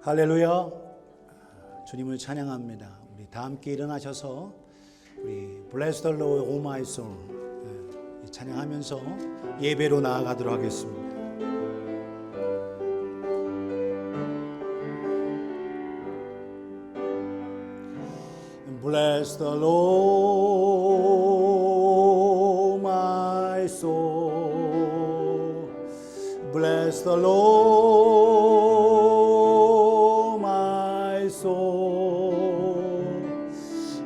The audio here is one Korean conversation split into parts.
할렐루야. 주님을 찬양합니다. 우리 다 함께 일어나셔서 우리 Bless the Lord, O my soul 찬양하면서 예배로 나아가도록 하겠습니다. Bless the Lord, my soul. Bless the Lord, my soul,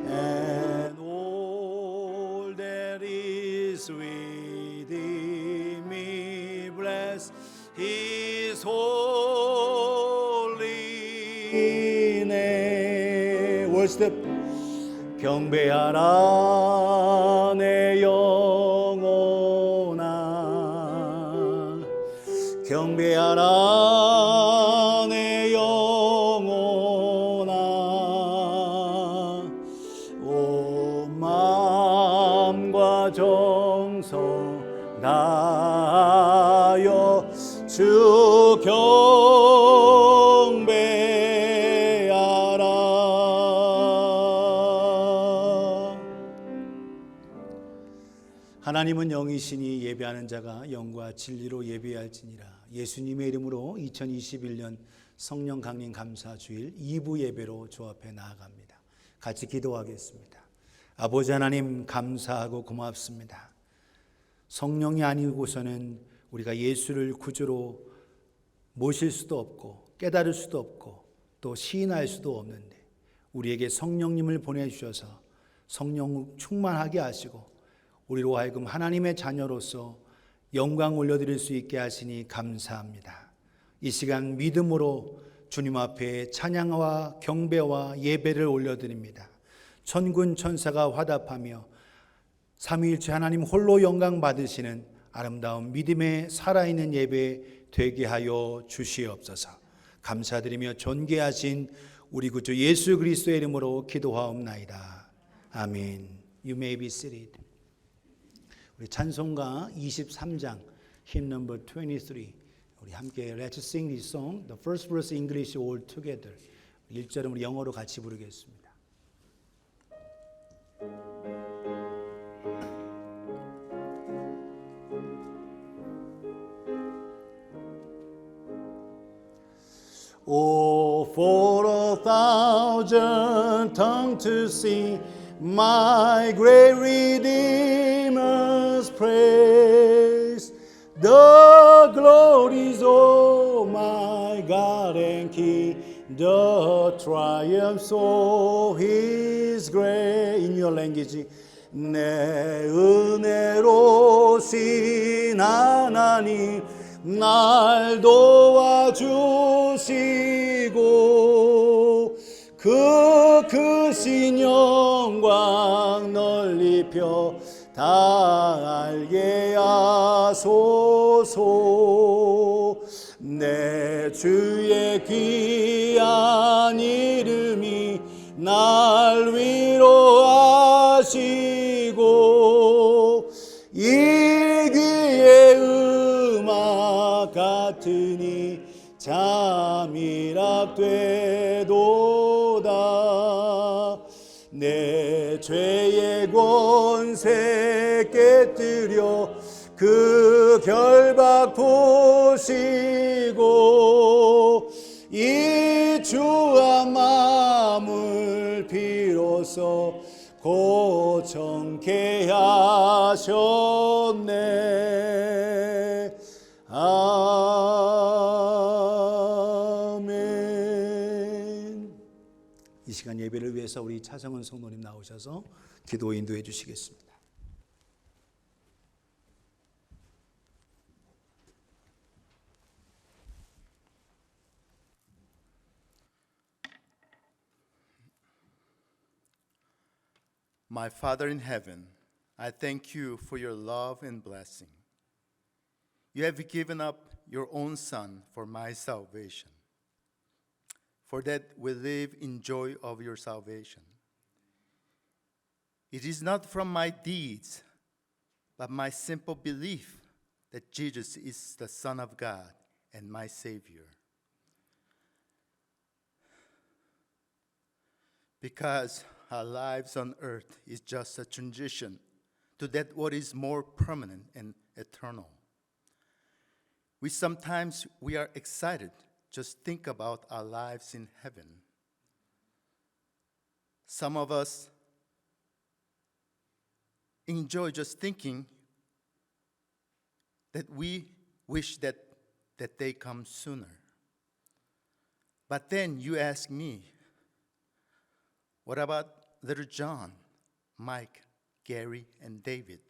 and all that is within me. Bless His holy name. Worship. 경배하라 내 영혼아, 경배하라 내 영혼아, 온 마음과 정성 다하여 주 하나님은 영이시니 예배하는 자가 영과 진리로 예배할지니라. 예수님의 이름으로 2021년 성령 강림 감사 주일 2부 예배로 주 앞에 나아갑니다. 같이 기도하겠습니다. 아버지 하나님, 감사하고 고맙습니다. 성령이 아니고서는 우리가 예수를 구주로 모실 수도 없고 깨달을 수도 없고 또 시인할 수도 없는데, 우리에게 성령님을 보내주셔서 성령 충만하게 하시고 우리로 하여금 하나님의 자녀로서 영광 올려드릴 수 있게 하시니 감사합니다. 이 시간 믿음으로 주님 앞에 찬양과 경배와 예배를 올려드립니다. 천군 천사가 화답하며 삼위일체 하나님 홀로 영광 받으시는 아름다운 믿음의 살아있는 예배 되게 하여 주시옵소서. 감사드리며 존귀하신 우리 구주 예수 그리스도의 이름으로 기도하옵나이다. 아멘. You may be seated. 우리 찬송가 23장 hymn number 23, 우리 함께 Let's sing this song, the first verse English all together. 1절은 우리 영어로 같이 부르겠습니다. Oh, for 1,000 tongues to sing my great Redeemer's praise, the glories of my God and King, the triumphs of His grace. In your language. 내 은혜로신 하나님 날 도와주시고 그 크신 영광 널리 펴 다 알게 하소서. 내 주의 귀한 이름이 날 위로하시고 이 귀의 음악 같으니 잠이락 되도다. 내 죄의 권세 깨뜨려 그 결박 보시고 이 주한 마음을 비로소 고청케 하셨네. 아멘. 이 시간 예배를 위해서 우리 차성은 성도님 나오셔서 기도 인도해 주시겠습니다. My Father in heaven, I thank you for your love and blessing. You have given up your own Son for my salvation. For that we live in joy of your salvation. It is not from my deeds, but my simple belief that Jesus is the Son of God and my Savior. because our lives on earth is just a transition to that what is more permanent and eternal. Sometimes we are excited just think about our lives in heaven. Some of us enjoy just thinking that we wish that they come sooner. But then you ask me, what about little John, Mike, Gary, and David?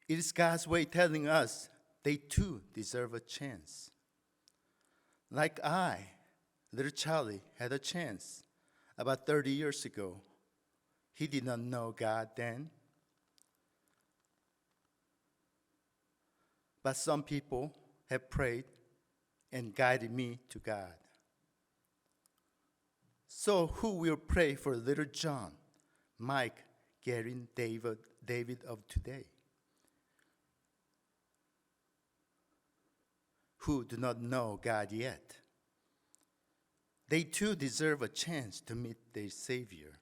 It is God's way telling us they too deserve a chance. Like little Charlie had a chance about 30 years ago. He did not know God then. But some people have prayed and guided me to God. So who will pray for little John, Mike, Gary, and David of today? Who do not know God yet? They too deserve a chance to meet their Savior.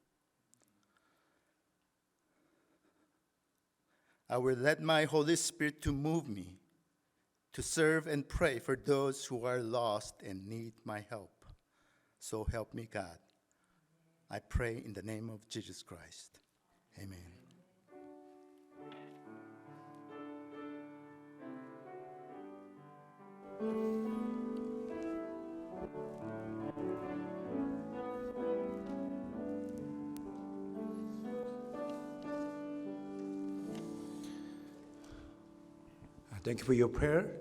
I will let my Holy Spirit to move me to serve and pray for those who are lost and need my help. So help me, God. I pray in the name of Jesus Christ. Amen. Thank you for your prayer.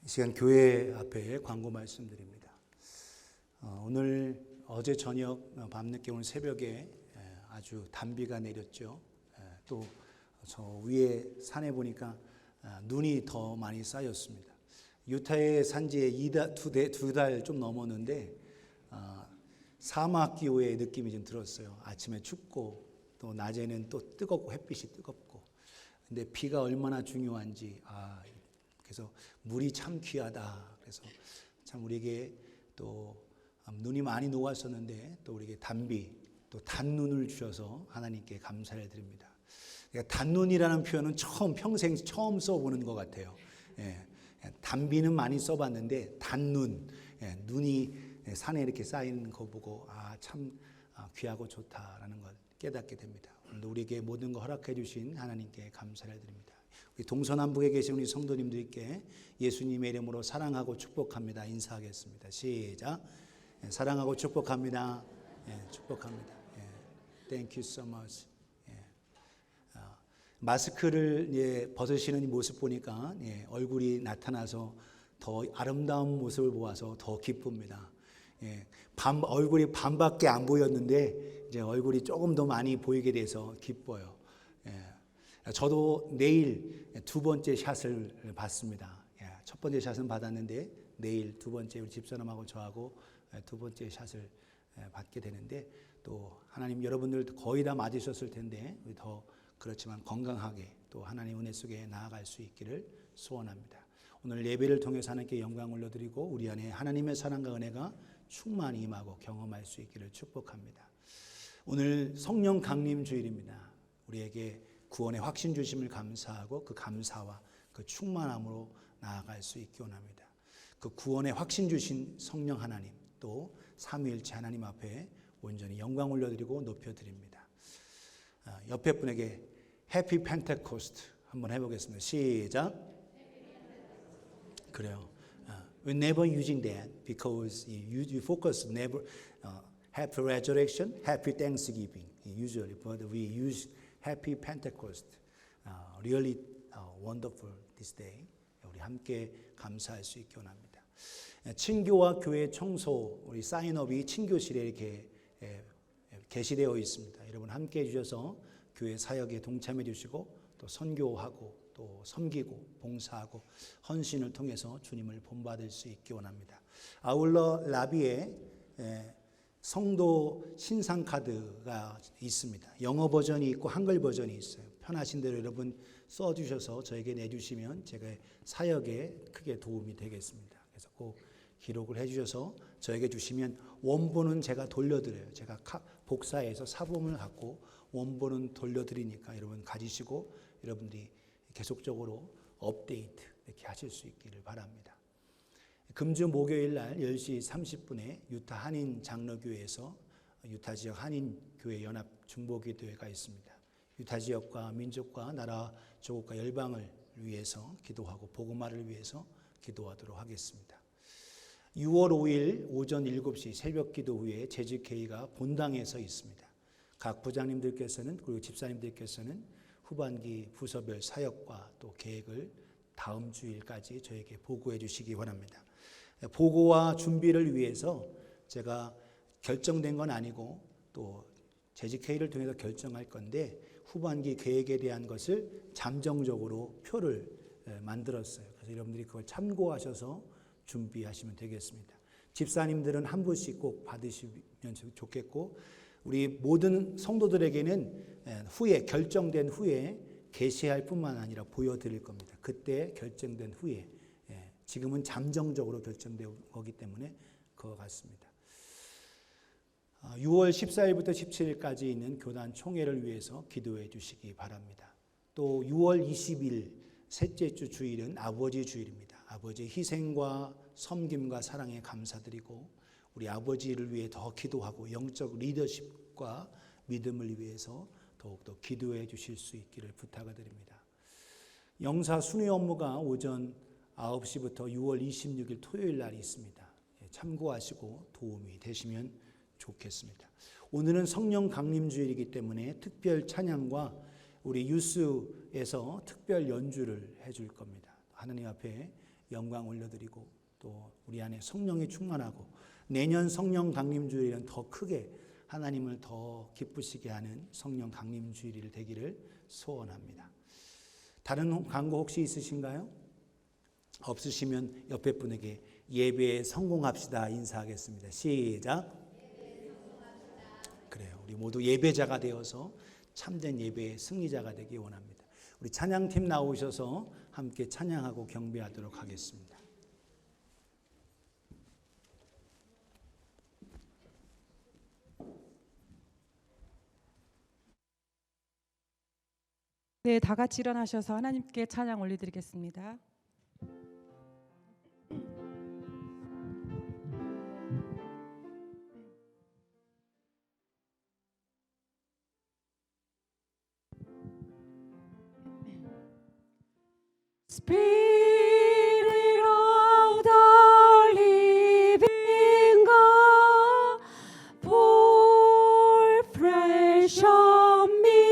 이 시간 교회 앞에 광고 말씀드립니다. 어제 저녁 밤늦게 오늘 새벽에 아주 단비가 내렸죠. 또 저 위에 산에 보니까 눈이 더 많이 쌓였습니다. 유타의 산지에 두 달 좀 넘었는데 사막 기후의 느낌이 좀 들었어요. 아침에 춥고 또 낮에는 또 뜨겁고 햇빛이 뜨겁고. 근데 비가 얼마나 중요한지 그래서 물이 참 귀하다. 그래서 참 우리에게 또 눈이 많이 녹았었는데 또 우리에게 단비 또 단눈을 주셔서 하나님께 감사를 드립니다. 그러니까 단눈이라는 표현은 평생 처음 써보는 것 같아요. 단비는 많이 써봤는데 단눈, 눈이 산에 이렇게 쌓이는 거 보고 참 귀하고 좋다라는 걸 깨닫게 됩니다. 오늘도 우리에게 모든 거 허락해 주신 하나님께 감사를 드립니다. 우리 동서남북에 계신 우리 성도님들께 예수님의 이름으로 사랑하고 축복합니다. 인사하겠습니다. 시작. 사랑하고 축복합니다. 축복합니다. Thank you so much. 마스크를 벗으시는 모습 보니까 얼굴이 나타나서 더 아름다운 모습을 보아서 더 기쁩니다. 얼굴이 반밖에 안 보였는데 이제 얼굴이 조금 더 많이 보이게 돼서 기뻐요. 저도 내일 두 번째 샷을 받습니다. 첫 번째 샷은 받았는데 내일 두 번째 우리 집사람하고 저하고 두 번째 샷을 받게 되는데 또 하나님 여러분들도 거의 다 맞으셨을 텐데 더 그렇지만 건강하게 또 하나님 은혜 속에 나아갈 수 있기를 소원합니다. 오늘 예배를 통해서 하나님께 영광 올려드리고 우리 안에 하나님의 사랑과 은혜가 충만히 임하고 경험할 수 있기를 축복합니다. 오늘 성령 강림 주일입니다. 우리에게 구원의 확신 주심을 감사하고 그 감사와 그 충만함으로 나아갈 수 있기 원합니다. 그 구원의 확신 주신 성령 하나님 또 삼위일체 하나님 앞에 온전히 영광 올려드리고 높여드립니다. 옆에 분에게 해피 펜테코스트 한번 해보겠습니다. 시작. 그래요. We're never using that because you focus never happy resurrection, happy Thanksgiving usually, but we use happy Pentecost. Really wonderful this day. 우리 함께 감사할 수 있기 원합니다. 친교와 교회 청소 우리 사인업이 친교실에 이렇게 게시되어 있습니다. 여러분 함께 해주셔서 교회 사역에 동참해 주시고 또 선교하고 또 섬기고 봉사하고 헌신을 통해서 주님을 본받을 수 있기 원합니다. 아울러 라비에 성도 신상 카드가 있습니다. 영어 버전이 있고 한글 버전이 있어요. 편하신 대로 여러분 써주셔서 저에게 내주시면 제가 사역에 크게 도움이 되겠습니다. 그래서 꼭 기록을 해주셔서 저에게 주시면 원본은 제가 돌려드려요. 제가 복사해서 사본을 갖고 원본은 돌려드리니까 여러분 가지시고 여러분들이 계속적으로 업데이트 이렇게 하실 수 있기를 바랍니다. 금주 목요일 날 10시 30분에 유타 한인 장로교회에서 유타 지역 한인교회 연합 중보기도회가 있습니다. 유타 지역과 민족과 나라 조국과 열방을 위해서 기도하고 복음화를 위해서 기도하도록 하겠습니다. 6월 5일 오전 7시 새벽기도 후에 재직회의가 본당에서 있습니다. 각 부장님들께서는 그리고 집사님들께서는 후반기 부서별 사역과 또 계획을 다음 주일까지 저에게 보고해 주시기 바랍니다. 보고와 준비를 위해서 제가 결정된 건 아니고 또 재직회의를 통해서 결정할 건데 후반기 계획에 대한 것을 잠정적으로 표를 만들었어요. 그래서 여러분들이 그걸 참고하셔서 준비하시면 되겠습니다. 집사님들은 한 분씩 꼭 받으시면 좋겠고 우리 모든 성도들에게는 후에 결정된 후에 게시할 뿐만 아니라 보여드릴 겁니다. 그때 결정된 후에 지금은 잠정적으로 결정된 거기 때문에 그거 같습니다. 6월 14일부터 17일까지 있는 교단 총회를 위해서 기도해 주시기 바랍니다. 또 6월 20일 셋째 주 주일은 아버지 주일입니다. 아버지의 희생과 섬김과 사랑에 감사드리고 우리 아버지를 위해 더 기도하고 영적 리더십과 믿음을 위해서 더욱더 기도해 주실 수 있기를 부탁을 드립니다. 영사 순회 업무가 오전 9시부터 6월 26일 토요일 날이 있습니다. 참고하시고 도움이 되시면 좋겠습니다. 오늘은 성령 강림주일이기 때문에 특별 찬양과 우리 유스에서 특별 연주를 해줄 겁니다. 하나님 앞에 영광 올려드리고 또 우리 안에 성령이 충만하고 내년 성령 강림주일은 더 크게 하나님을 더 기쁘시게 하는 성령 강림주일이 되기를 소원합니다. 다른 광고 혹시 있으신가요? 없으시면 옆에 분에게 예배에 성공합시다 인사하겠습니다. 시작. 그래요. 우리 모두 예배자가 되어서 참된 예배의 승리자가 되기 원합니다. 우리 찬양팀 나오셔서 함께 찬양하고 경배하도록 하겠습니다. 네, 다 같이 일어나셔서 하나님께 찬양 올려드리겠습니다. Spirit of the living God, pour fresh on me.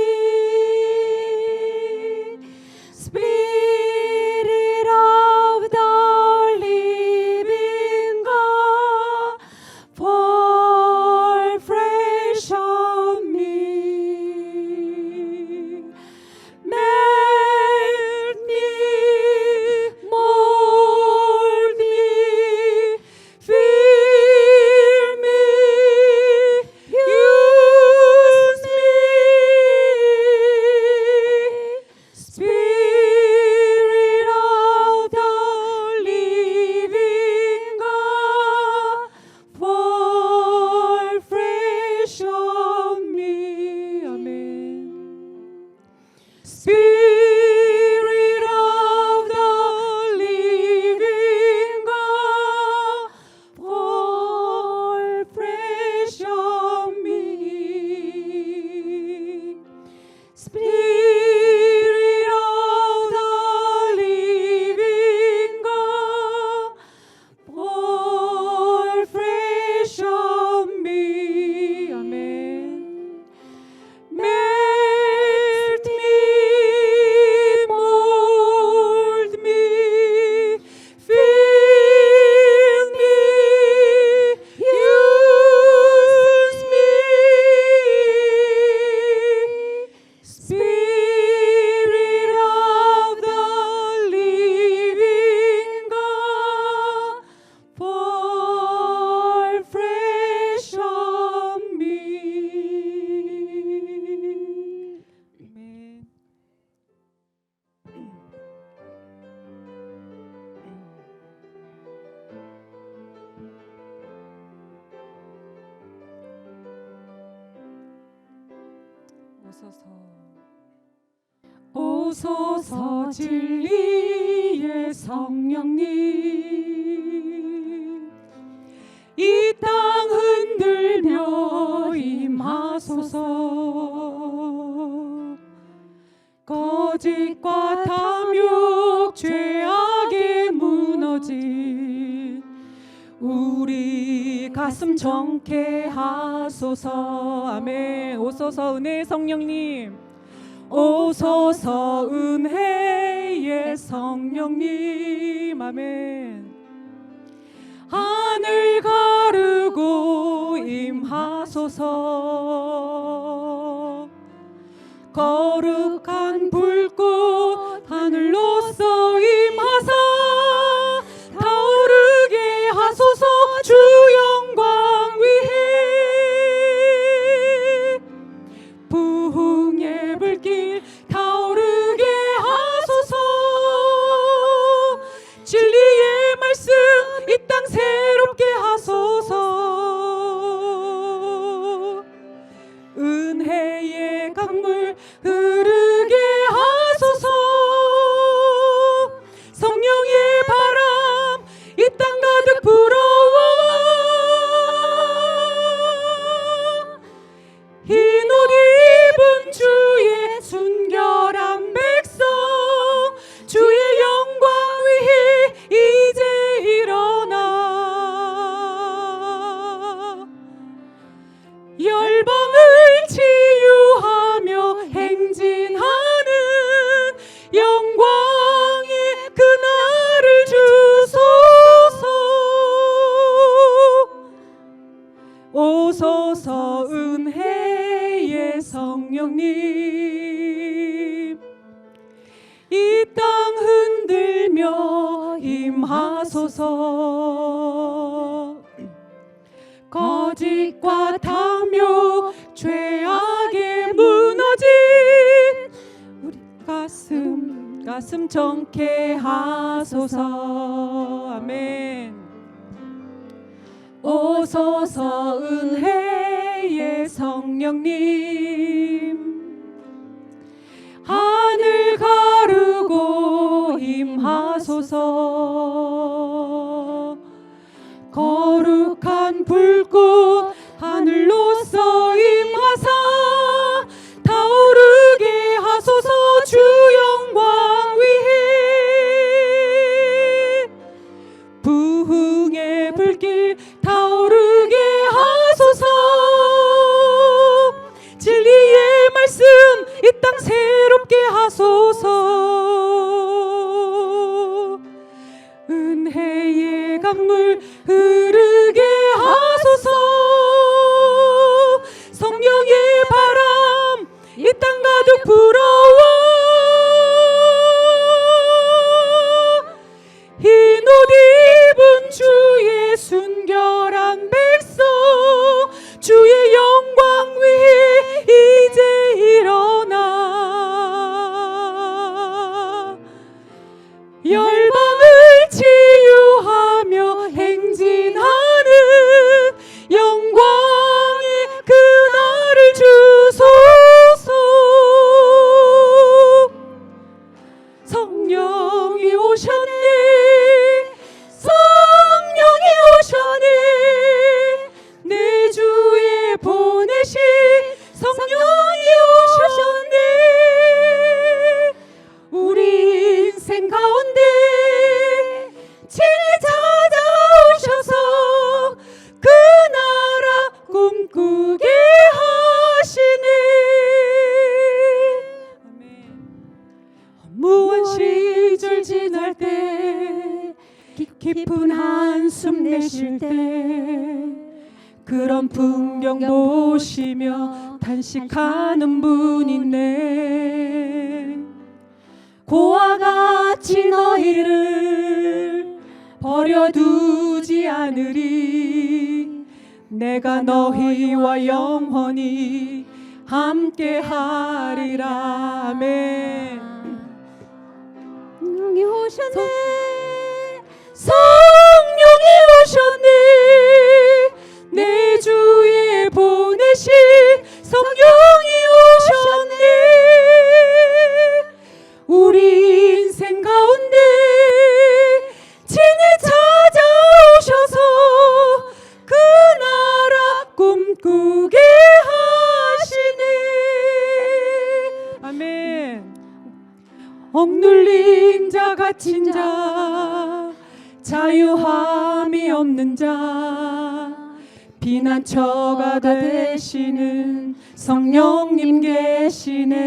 Spirit of the living God, pour fresh on me. Make me 오소서 진리의 성령님, 이 땅 흔들며 임하소서. 거짓과 탐욕 죄악에 무너진 우리 가슴 정케 하소서. 아멘. 오소서 은혜의 성령님, 오소서 은혜의 성령님. 아멘. 하늘 가르고 임하소서. 거룩한 불꽃 하늘로서 임하사 타오르게 하소서. 주 영광 위에 부흥의 불길 타오르게 하소서. 진리의 말씀 이 땅 새롭게 하소서. 은혜의 강물 흐르게 하소서. 성령의 바람 이 땅 가득 불어와 흰 옷 입은 주의 순결한 백성 주의 영광 위에 이제 일어나 열방을 치유하며 행진하는 영광의 그날을 주소서. 오소서 은혜의 성령님, 이 땅 흔들며 임하소서. 거짓과 탐욕 죄악에 무너진 우리 가슴 정케 하소서. 아멘. 오소서 은혜의 성령님, 하늘 가르고 임하소서. 거룩한 불꽃 하늘로서 임하사 타오르게 하소서. 주 영광 위에 부흥의 불길 타오르게 하소서. 진리의 말씀 이 땅 새롭게 하소서. 은혜의 강물 흐르게 하소서. 성령의 바람 이 땅 가득 불어와 흰 옷 입은 주의 순결한 백성 주의 영광 위에 이제 일어나 열방을 치유하며 행진하는 영광의 그날을 주소서. 성령이 오셨네. 성령이 오셨네. 내 주에 보내신 성령이 오셨네. 우리 인생 가운데 친히 찾아오셔서 그 나라 꿈꾸게 하시네. 무한 시절 지날 때 깊은 한숨 내쉴 때 그런 풍경 보시며 탄식하는 분 있네. 고와 같이 너희를 버려두지 않으리. 내가 너희와 영원히 함께하리라. 아멘. 성령이 오셨네. 성령이 오셨네. 내 주에 보내신 성령이 오셨네. 억눌린 자 갇힌 자 자유함이 없는 자 피난처가 되시는 성령님 계시네.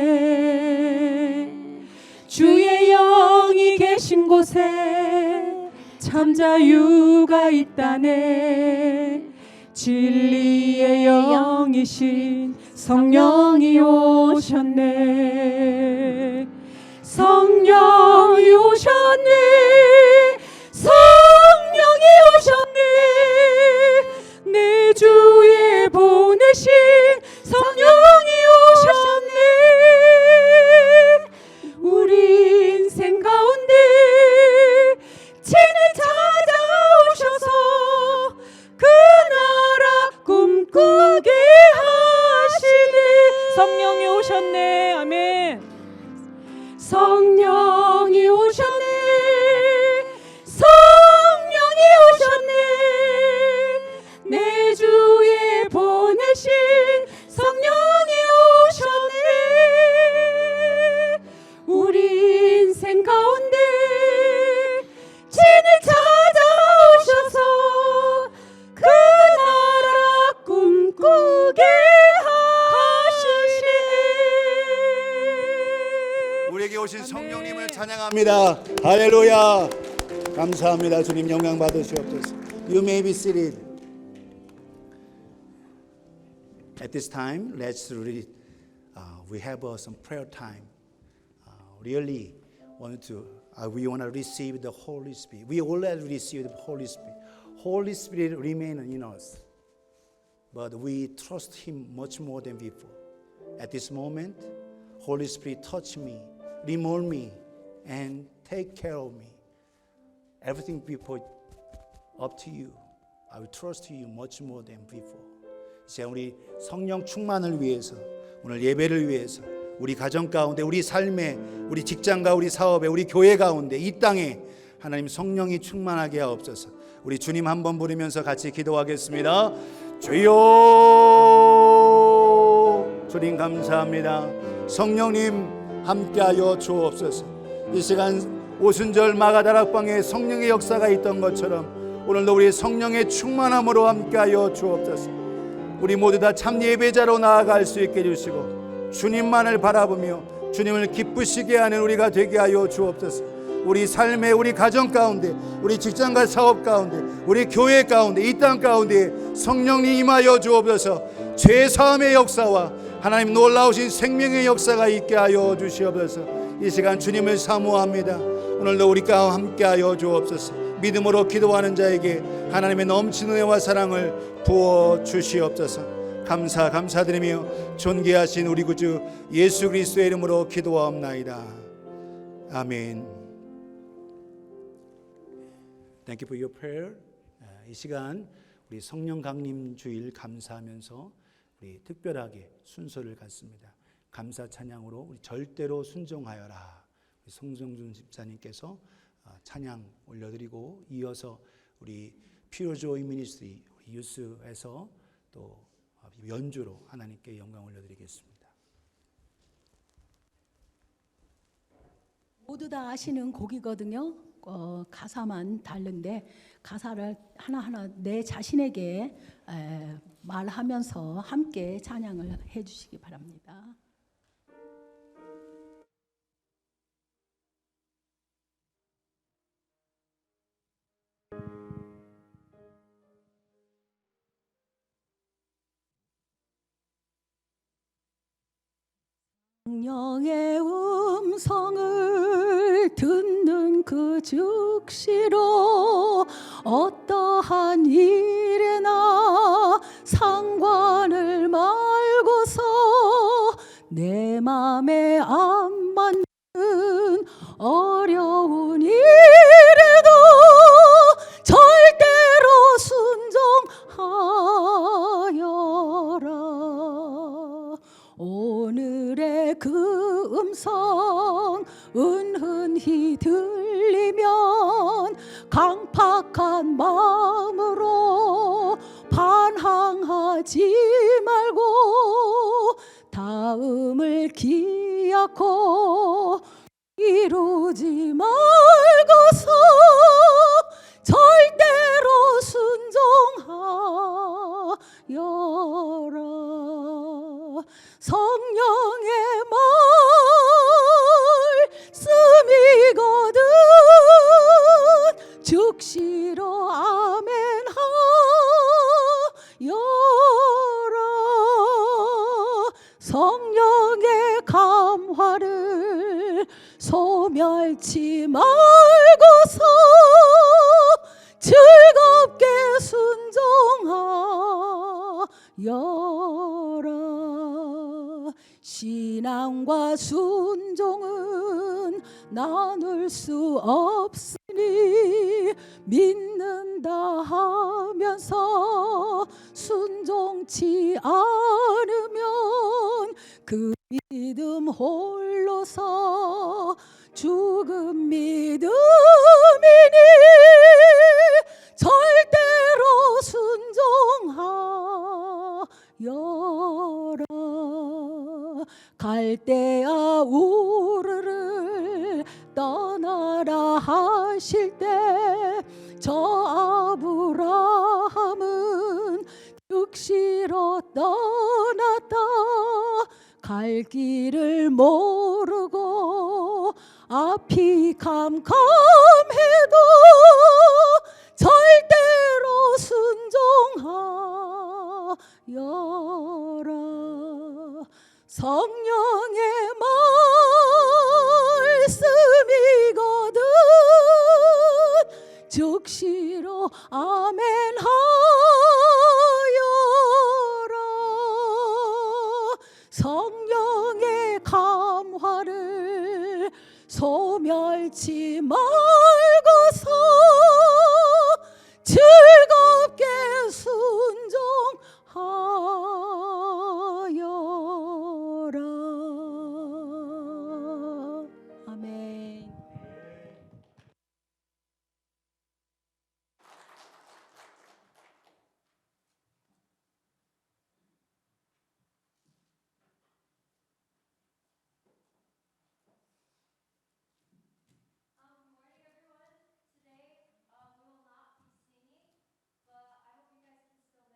주의 영이 계신 곳에 참 자유가 있다네. 진리의 영이신 성령이 오셨네. 성령이 오셨네. 성령이 오셨네. 내 주에 보내신 성령이 오셨네. 우리 인생 가운데 진을 찾아오셔서 그 나라 꿈꾸게 하시네. 성령이 오셨네. 아멘. 성령이 오셨네. 성령이 오셨네. 내 주에 보내신 성령이 오셨네. 우리 인생 가운데 진을 찾아오셔서 그 나라 꿈꾸게 하시네. 우리에게 오신 성령님을 찬양합니다. 할렐루야. 감사합니다. 주님 영광 받으시옵소서. You may be seated. At this time, let's read. We have some prayer time. Really want to. We want to receive the Holy Spirit. We already received the Holy Spirit. Holy Spirit remains in us, but we trust Him much more than before. At this moment, Holy Spirit touch me, remold me, and take care of me. Everything before up to you. I will trust you much more than before. 이제 우리 성령 충만을 위해서, 오늘 예배를 위해서, 우리 가정 가운데, 우리 삶에, 우리 직장과 우리 사업에, 우리 교회 가운데, 이 땅에 하나님 성령이 충만하게 하옵소서. 우리 주님 한번 부르면서 같이 기도하겠습니다. 주여, 주님 감사합니다. 성령님 함께하여 주옵소서. 이 시간 오순절 마가다락방에 성령의 역사가 있던 것처럼 오늘도 우리 성령의 충만함으로 함께하여 주옵소서. 우리 모두 다 참 예배자로 나아갈 수 있게 해주시고 주님만을 바라보며 주님을 기쁘시게 하는 우리가 되게 하여 주옵소서. 우리 삶에, 우리 가정 가운데, 우리 직장과 사업 가운데, 우리 교회 가운데, 이 땅 가운데 성령님 임하여 주옵소서. 죄사함의 역사와 하나님 놀라우신 생명의 역사가 있게 하여 주시옵소서. 이 시간 주님을 사모합니다. 오늘도 우리가 함께하여 주옵소서. 믿음으로 기도하는 자에게 하나님의 넘치는 은혜와 사랑을 부어 주시옵소서. 감사드리며 존귀하신 우리 구주 예수 그리스도의 이름으로 기도하옵나이다. 아멘. Thank you for your prayer. 이 시간 우리 성령 강림 주일 감사하면서 우리 특별하게 순서를 갖습니다. 감사 찬양으로 우리 절대로 순종하여라. 우리 성정준 집사님께서 찬양 올려드리고 이어서 우리 퓨어조이 미니스트리 유스에서 또 연주로 하나님께 영광 올려드리겠습니다. 모두 다 아시는 곡이거든요. 가사만 다른데 가사를 하나하나 내 자신에게 말하면서 함께 찬양을 해주시기 바랍니다. 성령의 음성을 듣는 그 즉시로 어떠한 일에나 상관을 말고서 내 맘에 안 맞는 어려운 일에도 절대로 순종하여라. 오늘의 그 음성 은은히 들리면 강팍한 마음으로 반항하지 말고 다음을 기약코 이루지 말고서 절대로 순종하여라. 성령의 말씀이거든 즉시로 아멘하여라. 성령의 감화를 소멸치 말고서 즐겁게 순종하여라. 신앙과 순종은 나눌 수 없으니 믿는다 하면서 순종치 않으면 그 믿음 홀로서 죽은 믿음이니 절대로 순종하여라. 갈대아 우르를 떠나라 하실 때 저 아브라함은 즉시로 떠났다. 갈 길을 모르고 앞이 캄캄해도 절대로 순종하여라. 성령의 말씀이거든 즉시로 아멘하여라. 성령의 감화를 소멸치 말고서 즐겁게 순종하여라. 아멘. Morning, everyone. Today we will not be singing, but I hope you guys can still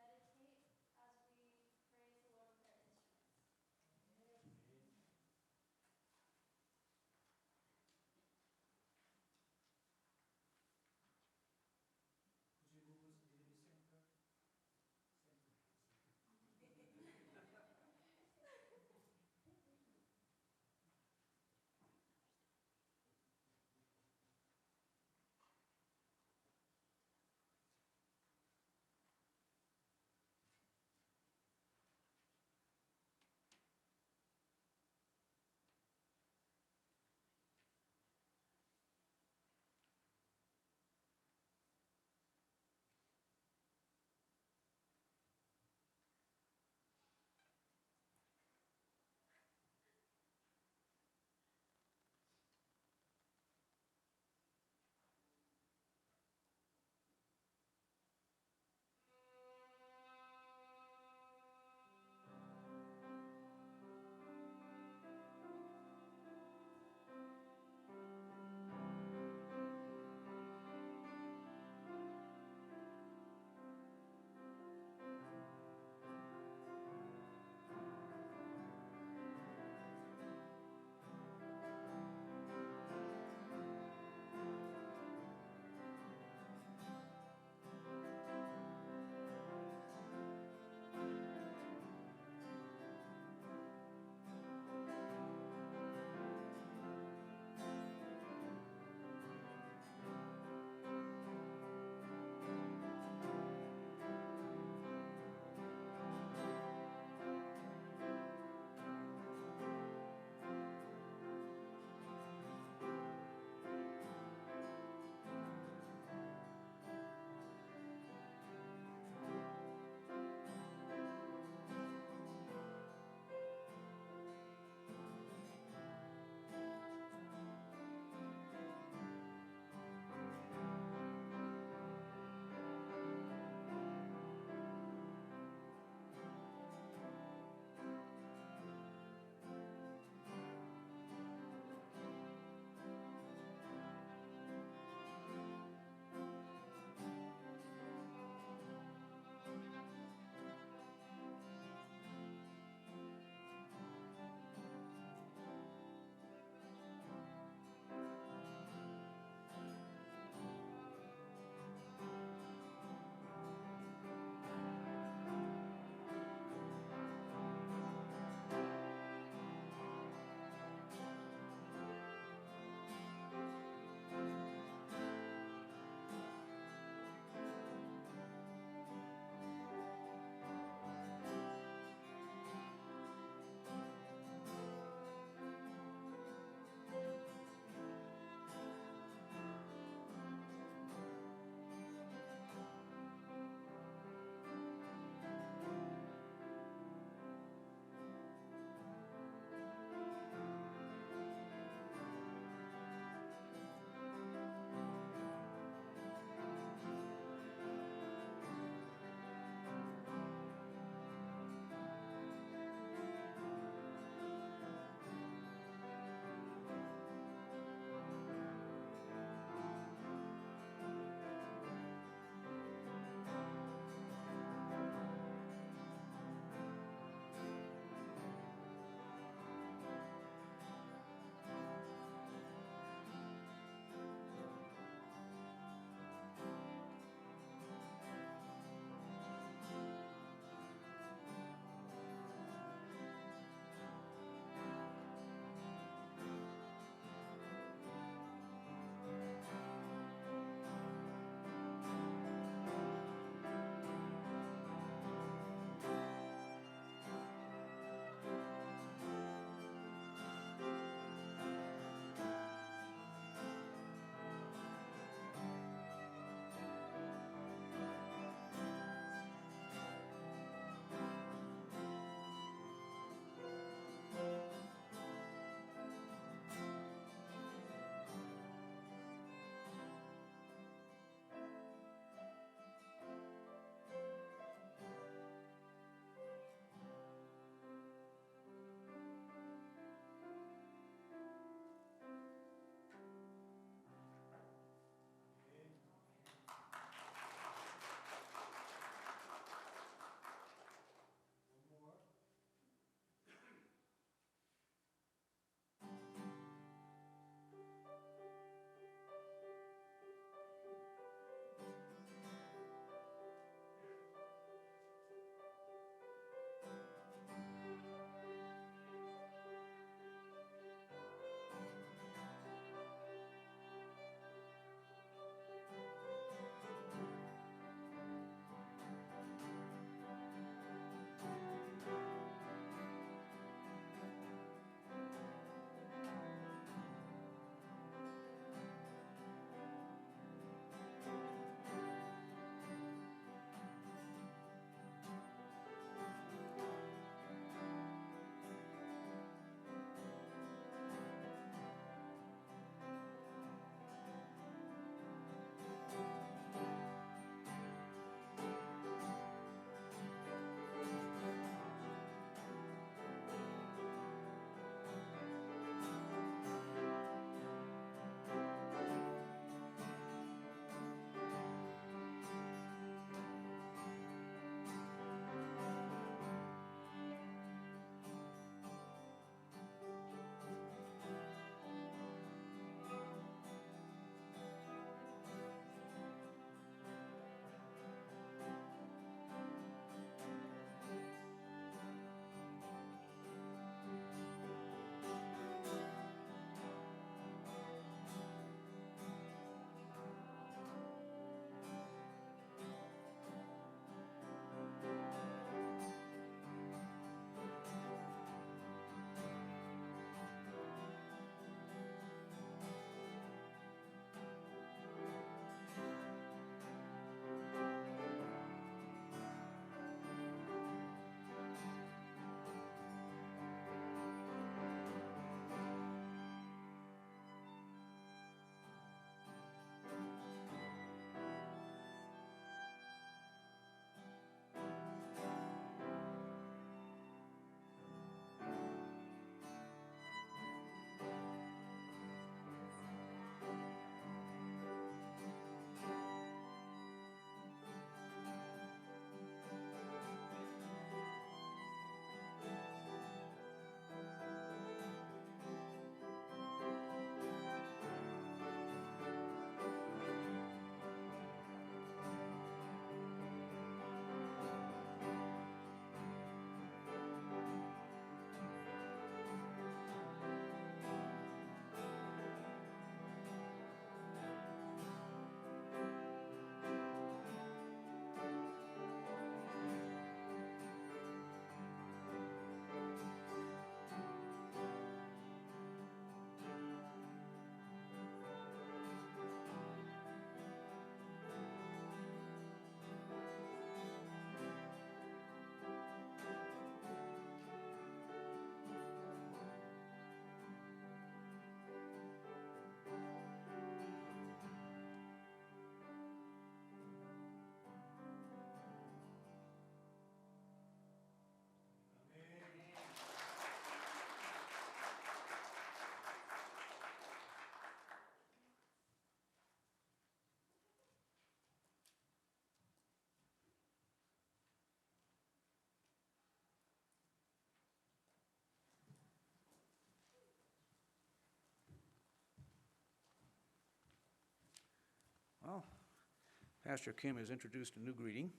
Pastor Kim has introduced a new greeting.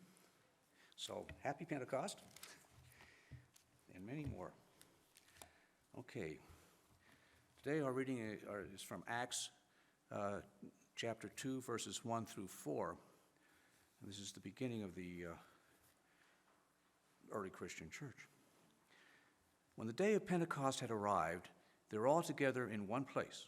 So, happy Pentecost, and many more. Okay. Today our reading is from Acts chapter 2, verses 1 through 4. And this is the beginning of the early Christian church. When the day of Pentecost had arrived, they were all together in one place.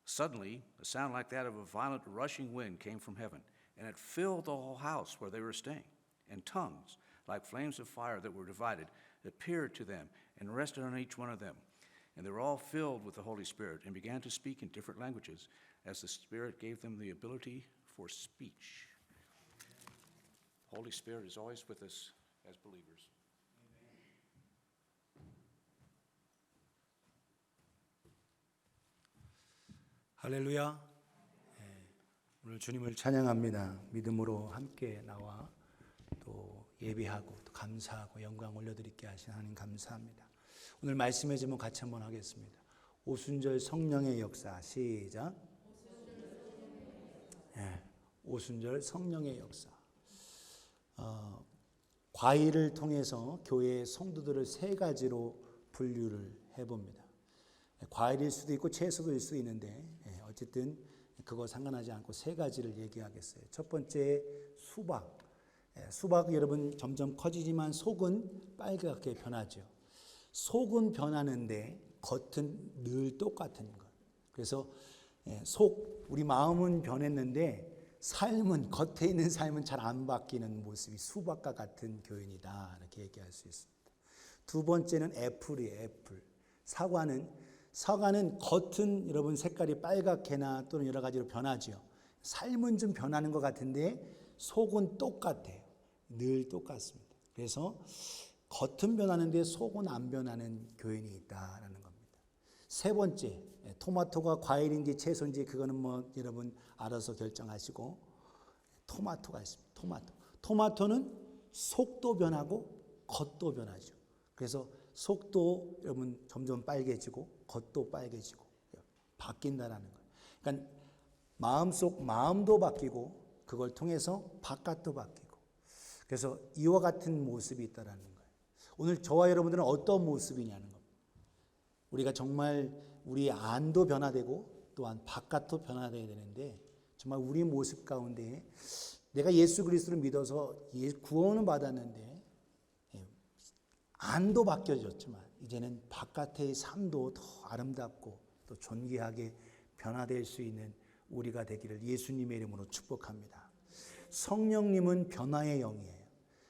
Suddenly, a sound like that of a violent rushing wind came from heaven, and it filled the whole house where they were staying. And tongues, like flames of fire that were divided, appeared to them and rested on each one of them. And they were all filled with the Holy Spirit and began to speak in different languages as the Spirit gave them the ability for speech. The Holy Spirit is always with us as believers. 할렐루야. 오늘 주님을 찬양합니다. 믿음으로 함께 나와 또 예배하고 또 감사하고 영광 올려드리게 하신 하나님 감사합니다. 오늘 말씀의 제목 같이 한번 하겠습니다. 오순절 성령의 역사. 시작. 오순절 성령의 역사. 과일을 통해서 교회의 성도들을 세 가지로 분류를 해봅니다. 과일일 수도 있고 채소일 수도 있는데 어쨌든 그거 상관하지 않고 세 가지를 얘기하겠어요. 첫 번째 수박. 수박 여러분 점점 커지지만 속은 빨갛게 변하죠. 속은 변하는데 겉은 늘 똑같은 것. 그래서 우리 마음은 변했는데 삶은 겉에 있는 삶은 잘 안 바뀌는 모습이 수박과 같은 교인이다 이렇게 얘기할 수 있습니다. 두 번째는 애플이에요. 애플. 사과는 겉은 여러분 색깔이 빨갛게나 또는 여러 가지로 변하죠. 삶은 좀 변하는 것 같은데 속은 똑같아요. 늘 똑같습니다. 그래서 겉은 변하는데 속은 안 변하는 교인이 있다라는 겁니다. 세 번째, 토마토가 과일인지 채소인지 그거는 뭐 여러분 알아서 결정하시고 토마토가 있습니다. 토마토는 속도 변하고 겉도 변하죠. 그래서 속도 여러분 점점 빨개지고 겉도 빨개지고 바뀐다라는 거예요. 그러니까 마음도 바뀌고 그걸 통해서 바깥도 바뀌고 그래서 이와 같은 모습이 있다라는 거예요. 오늘 저와 여러분들은 어떤 모습이냐는 겁니다. 우리가 정말 우리 안도 변화되고 또한 바깥도 변화되어야 되는데 정말 우리 모습 가운데 내가 예수 그리스도를 믿어서 구원은 받았는데 안도 바뀌어졌지만 이제는 바깥의 삶도 더 아름답고 또 존귀하게 변화될 수 있는 우리가 되기를 예수님의 이름으로 축복합니다. 성령님은 변화의 영이에요.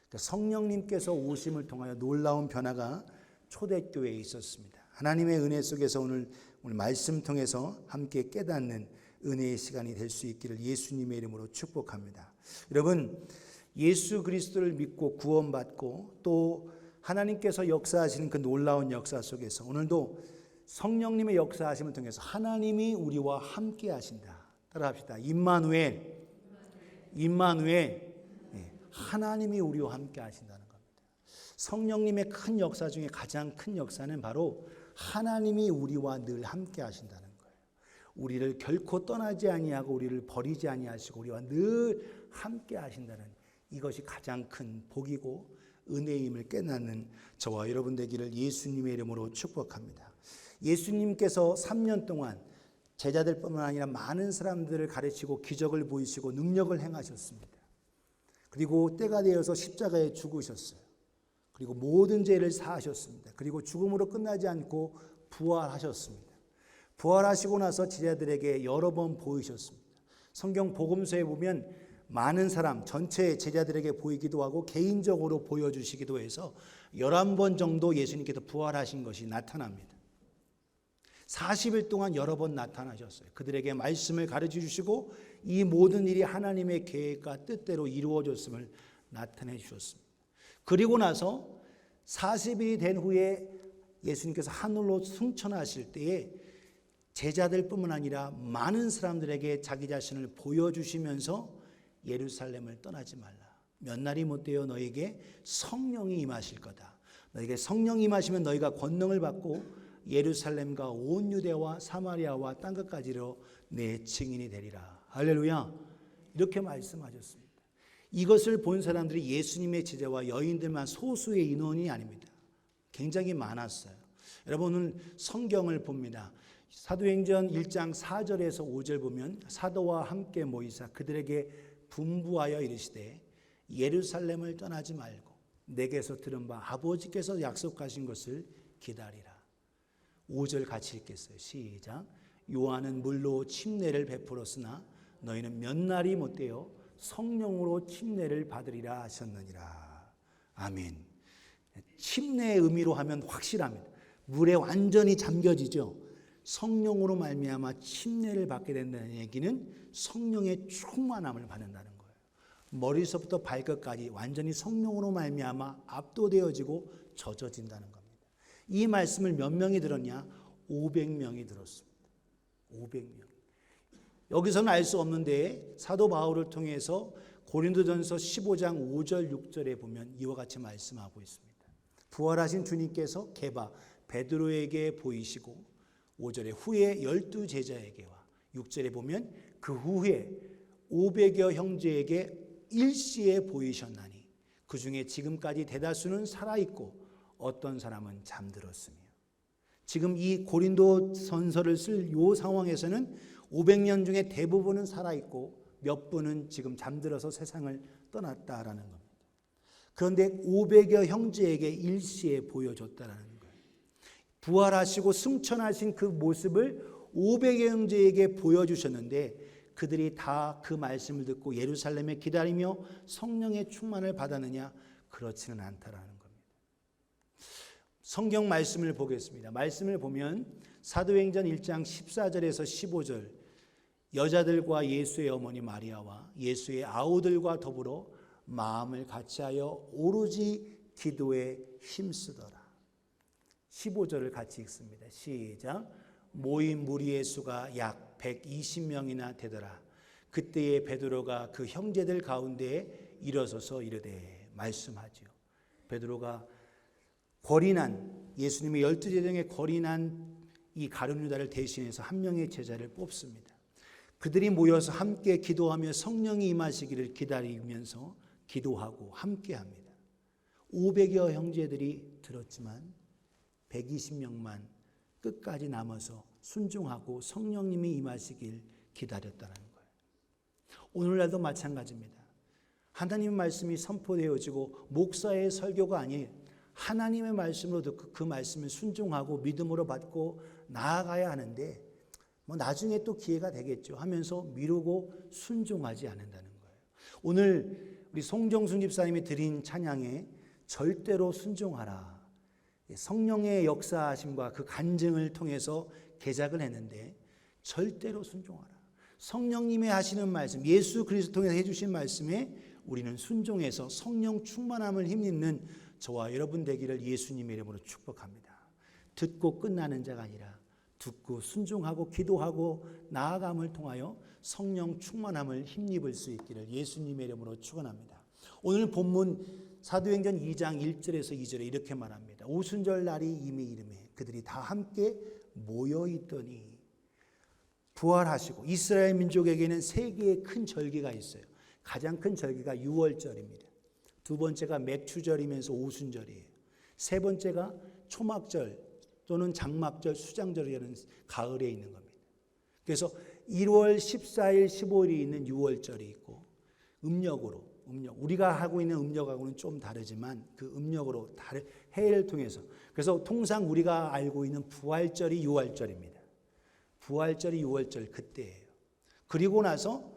그러니까 성령님께서 오심을 통하여 놀라운 변화가 초대교회에 있었습니다. 하나님의 은혜 속에서 오늘 말씀 통해서 함께 깨닫는 은혜의 시간이 될 수 있기를 예수님의 이름으로 축복합니다. 여러분 예수 그리스도를 믿고 구원받고 또 하나님께서 역사하시는 그 놀라운 역사 속에서 오늘도 성령님의 역사하심을 통해서 하나님이 우리와 함께 하신다. 따라합시다. 임마누엘. 하나님이 우리와 함께 하신다는 겁니다. 성령님의 큰 역사 중에 가장 큰 역사는 바로 하나님이 우리와 늘 함께 하신다는 거예요. 우리를 결코 떠나지 아니하고 우리를 버리지 아니하시고 우리와 늘 함께 하신다는 이것이 가장 큰 복이고 은혜임을 깨닫는 저와 여러분 되기를 예수님의 이름으로 축복합니다. 예수님께서 3년 동안 제자들뿐만 아니라 많은 사람들을 가르치고 기적을 보이시고 능력을 행하셨습니다. 그리고 때가 되어서 십자가에 죽으셨어요. 그리고 모든 죄를 사하셨습니다. 그리고 죽음으로 끝나지 않고 부활하셨습니다. 부활하시고 나서 제자들에게 여러 번 보이셨습니다. 성경 복음서에 보면 많은 사람 전체 제자들에게 보이기도 하고 개인적으로 보여주시기도 해서 11번 정도 예수님께서 부활하신 것이 나타납니다. 40일 동안 여러 번 나타나셨어요. 그들에게 말씀을 가르쳐 주시고 이 모든 일이 하나님의 계획과 뜻대로 이루어졌음을 나타내 주셨습니다. 그리고 나서 40일이 된 후에 예수님께서 하늘로 승천하실 때에 제자들뿐만 아니라 많은 사람들에게 자기 자신을 보여주시면서 예루살렘을 떠나지 말라. 몇 날이 못되어 너에게 성령이 임하실 거다. 너에게 성령이 임하시면 너희가 권능을 받고 예루살렘과 온 유대와 사마리아와 땅끝까지로 내 증인이 되리라. 할렐루야. 이렇게 말씀하셨습니다. 이것을 본 사람들이 예수님의 제자와 여인들만 소수의 인원이 아닙니다. 굉장히 많았어요. 여러분 오늘 성경을 봅니다. 사도행전 1장 4절에서 5절 보면 사도와 함께 모이사 그들에게 분부하여 이르시되 예루살렘을 떠나지 말고 내게서 들은 바 아버지께서 약속하신 것을 기다리라. 5절 같이 읽겠어요. 시작. 요한은 물로 침례를 베풀었으나 너희는 몇 날이 못되어 성령으로 침례를 받으리라 하셨느니라. 아멘. 침례의 의미로 하면 확실합니다. 물에 완전히 잠겨지죠. 성령으로 말미암아 침례를 받게 된다는 얘기는 성령의 충만함을 받는다는 거예요. 머리서부터 발끝까지 완전히 성령으로 말미암아 압도되어지고 젖어진다는 겁니다. 이 말씀을 몇 명이 들었냐? 500명이 들었습니다. 500명. 여기서는 알 수 없는데 사도 바울을 통해서 고린도전서 15장 5절 6절에 보면 이와 같이 말씀하고 있습니다. 부활하신 주님께서 게바 베드로에게 보이시고 5절에 후에 12 제자에게와 6절에 보면 그 후에 500여 형제에게 일시에 보이셨나니 그 중에 지금까지 대다수는 살아있고 어떤 사람은 잠들었으며. 지금 이 고린도 선서를 쓸 이 상황에서는 500년 중에 대부분은 살아있고 몇 분은 지금 잠들어서 세상을 떠났다라는 겁니다. 그런데 500여 형제에게 일시에 보여줬다라는 거예요. 부활하시고 승천하신 그 모습을 500여 형제에게 보여주셨는데 그들이 다 그 말씀을 듣고 예루살렘에 기다리며 성령의 충만을 받았느냐? 그렇지는 않다라는 겁니다. 성경 말씀을 보겠습니다. 말씀을 보면 사도행전 1장 14절에서 15절 여자들과 예수의 어머니 마리아와 예수의 아우들과 더불어 마음을 같이하여 오로지 기도에 힘쓰더라. 15절을 같이 읽습니다. 시작. 모인 무리의 수가 약 120명이나 되더라. 그때에 베드로가 그 형제들 가운데에 일어서서 이르되 말씀하지요. 베드로가 거린한 예수님의 12제자 중에 거린한 이 가룟 유다를 대신해서 한 명의 제자를 뽑습니다. 그들이 모여서 함께 기도하며 성령이 임하시기를 기다리면서 기도하고 함께합니다. 500여 형제들이 들었지만 120명만 끝까지 남아서 순종하고 성령님이 임하시길 기다렸다는 거예요. 오늘날도 마찬가지입니다. 하나님의 말씀이 선포되어지고 목사의 설교가 아닌 하나님의 말씀으로 듣고 그 말씀을 순종하고 믿음으로 받고 나아가야 하는데 나중에 또 기회가 되겠죠 하면서 미루고 순종하지 않는다는 거예요. 오늘 우리 송정순 집사님이 드린 찬양에 절대로 순종하라. 성령의 역사하심과 그 간증을 통해서 개작을 했는데 절대로 순종하라. 성령님의 하시는 말씀, 예수 그리스도 통해서 해주신 말씀에 우리는 순종해서 성령 충만함을 힘입는 저와 여러분 되기를 예수님의 이름으로 축복합니다. 듣고 끝나는 자가 아니라 듣고 순종하고 기도하고 나아감을 통하여 성령 충만함을 힘입을 수 있기를 예수님의 이름으로 축원합니다. 오늘 본문 사도행전 2장 1절에서 2절에 이렇게 말합니다. 오순절 날이 이미 이르매 그들이 다 함께 모여 있더니 부활하시고 이스라엘 민족에게는 세 개의 큰 절기가 있어요. 가장 큰 절기가 유월절입니다. 두 번째가 맥추절이면서 오순절이에요. 세 번째가 초막절 또는 장막절, 수장절이라는 가을에 있는 겁니다. 그래서 1월 14일, 15일이 있는 유월절이 있고 음력 우리가 하고 있는 음력하고는 좀 다르지만 그 음력으로 해를 통해서 그래서 통상 우리가 알고 있는 부활절이 6월절입니다. 부활절이 6월절 그때예요. 그리고 나서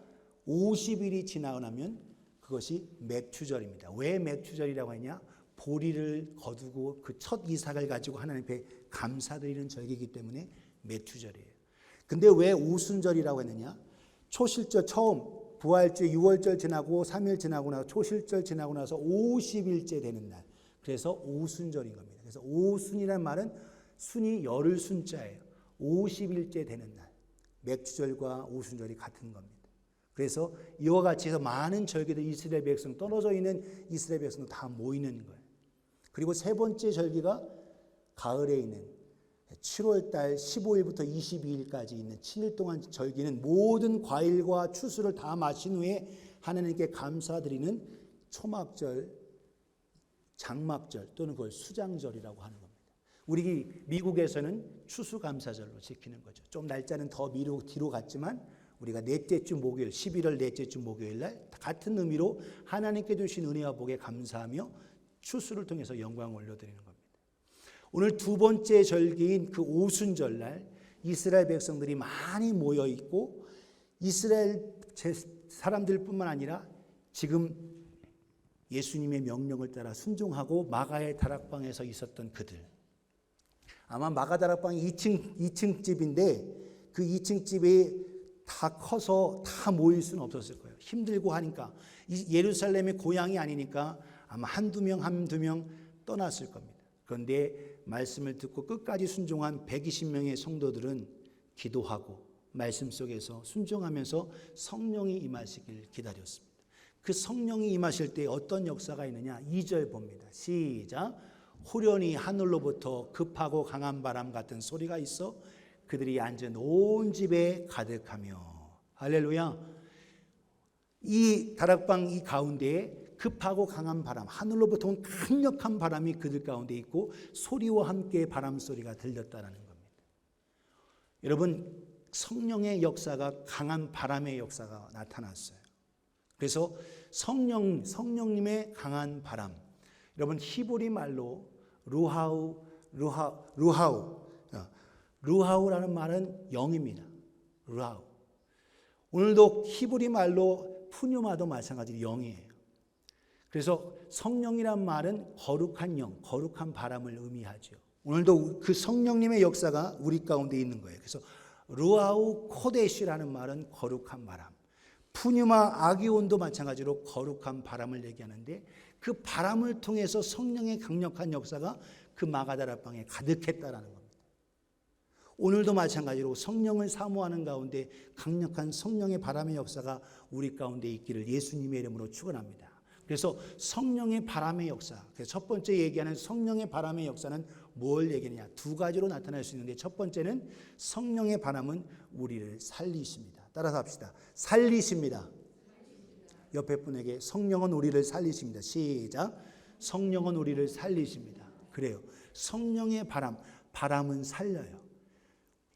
50일이 지나고 나면 그것이 맥추절입니다. 왜 맥추절이라고 하냐? 보리를 거두고 그 첫 이삭을 가지고 하나님 앞에 감사드리는 절기이기 때문에 맥추절이에요. 근데 왜 오순절이라고 했느냐? 초실절 처음 부활절 6월절 지나고 3일 지나고 나서 초실절 지나고 나서 50일째 되는 날. 그래서 오순절인 겁니다. 그래서 오순이라는 말은 순이 열흘 순자예요. 50일째 되는 날. 맥추절과 오순절이 같은 겁니다. 그래서 이와 같이 해서 많은 절기들 이스라엘 백성 떨어져 있는 이스라엘 백성도 다 모이는 거예요. 그리고 세 번째 절기가 가을에 있는 7월 달 15일부터 22일까지 있는 7일 동안 절기는 모든 과일과 추수를 다 마신 후에 하나님께 감사드리는 초막절, 장막절 또는 그걸 수장절이라고 하는 겁니다. 우리 미국에서는 추수감사절로 지키는 거죠. 좀 날짜는 더 뒤로 갔지만 우리가 넷째 주 목요일, 11월 넷째 주 목요일 날 같은 의미로 하나님께 주신 은혜와 복에 감사하며 추수를 통해서 영광을 올려드리는 겁니다. 오늘 두 번째 절기인 그 오순절 날 이스라엘 백성들이 많이 모여 있고 이스라엘 사람들뿐만 아니라 지금 예수님의 명령을 따라 순종하고 마가의 다락방에서 있었던 그들. 아마 마가 다락방이 2층 집인데 그 2층 집에 다 커서 다 모일 수는 없었을 거예요. 힘들고 하니까 예루살렘의 고향이 아니니까 아마 한두 명 떠났을 겁니다. 그런데 말씀을 듣고 끝까지 순종한 120명의 성도들은 기도하고 말씀 속에서 순종하면서 성령이 임하시길 기다렸습니다. 그 성령이 임하실 때 어떤 역사가 있느냐? 2절 봅니다. 시작. 후련히 하늘로부터 급하고 강한 바람 같은 소리가 있어 그들이 앉은 온 집에 가득하며. 할렐루야. 이 다락방 이 가운데에 급하고 강한 바람, 하늘로부터 온 강력한 바람이 그들 가운데 있고 소리와 함께 바람 소리가 들렸다라는 겁니다. 여러분, 성령의 역사가 강한 바람의 역사가 나타났어요. 그래서 성령님의 강한 바람. 여러분, 히브리 말로 루하우라는 말은 영입니다. 루하우. 오늘도 히브리 말로 푸뉴마도 마찬가지로 영이에요. 그래서 성령이란 말은 거룩한 영, 거룩한 바람을 의미하죠. 오늘도 그 성령님의 역사가 우리 가운데 있는 거예요. 그래서 루아우 코데시라는 말은 거룩한 바람, 푸뉴마 아기온도 마찬가지로 거룩한 바람을 얘기하는데 그 바람을 통해서 성령의 강력한 역사가 그 마가다락방에 가득했다라는 겁니다. 오늘도 마찬가지로 성령을 사모하는 가운데 강력한 성령의 바람의 역사가 우리 가운데 있기를 예수님의 이름으로 축원합니다. 그래서 성령의 바람의 역사, 그래서 첫 번째 얘기하는 성령의 바람의 역사는 뭘 얘기하느냐? 두 가지로 나타날 수 있는데 첫 번째는 성령의 바람은 우리를 살리십니다. 따라서 합시다. 살리십니다. 옆에 분에게 성령은 우리를 살리십니다. 시작. 성령은 우리를 살리십니다. 그래요. 성령의 바람은 살려요.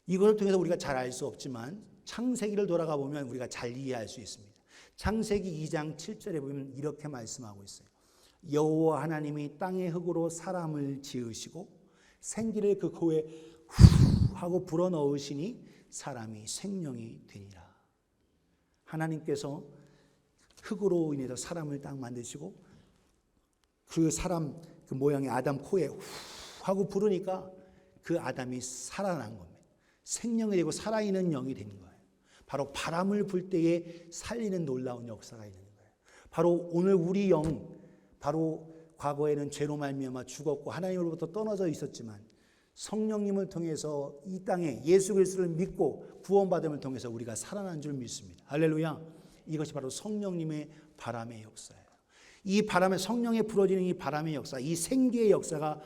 이걸 통해서 우리가 잘 알 수 없지만 창세기를 돌아가 보면 우리가 잘 이해할 수 있습니다. 창세기 2장 7절에 보면 이렇게 말씀하고 있어요. 여호와 하나님이 땅의 흙으로 사람을 지으시고 생기를 그 코에 후 하고 불어넣으시니 사람이 생명이 되니라. 하나님께서 흙으로 인해서 사람을 딱 만드시고 그 사람 그 모양의 아담 코에 후 하고 부르니까 그 아담이 살아난 겁니다. 생명이 되고 살아있는 영이 되는 거예요. 바로 바람을 불 때에 살리는 놀라운 역사가 있는 거예요. 바로 오늘 우리 영, 바로 과거에는 죄로 말미암아 죽었고 하나님으로부터 떨어져 있었지만 성령님을 통해서 이 땅에 예수 그리스도를 믿고 구원받음을 통해서 우리가 살아난 줄 믿습니다. 할렐루야. 이것이 바로 성령님의 바람의 역사예요. 이 바람에 성령에 불어지는 이 바람의 역사, 이 생기의 역사가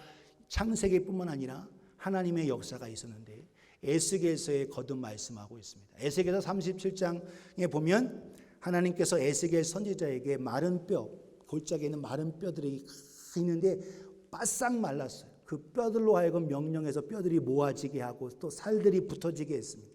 창세기뿐만 아니라 하나님의 역사가 있었는데 에스겔서에 거듭 말씀하고 있습니다. 에스겔서 37장에 보면 하나님께서 에스겔 선지자에게 마른 뼈, 골짜기에 있는 마른 뼈들이 있는데 바싹 말랐어요. 그 뼈들로 하여금 명령해서 뼈들이 모아지게 하고 또 살들이 붙어지게 했습니다.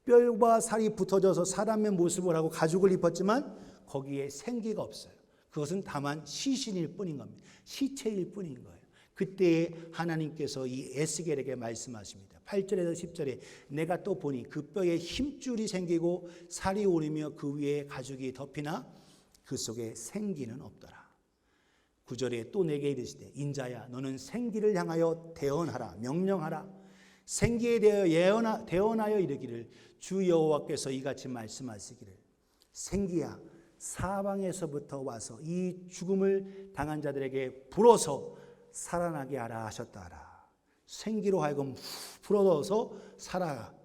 뼈와 살이 붙어져서 사람의 모습을 하고 가죽을 입었지만 거기에 생기가 없어요. 그것은 다만 시신일 뿐인 겁니다. 시체일 뿐인 거예요. 그때 하나님께서 이 에스겔에게 말씀하십니다. 8절에서 10절에 내가 또 보니 그 뼈에 힘줄이 생기고 살이 오르며 그 위에 가죽이 덮이나 그 속에 생기는 없더라. 9절에 또 내게 이르시되 인자야 너는 생기를 향하여 대언하라 명령하라. 생기에 대하여 대언하여 이르기를 주 여호와께서 이같이 말씀하시기를 생기야 사방에서부터 와서 이 죽음을 당한 자들에게 불어서 살아나게 하라 하셨다 하라. 생기로 하여금 불어넣어서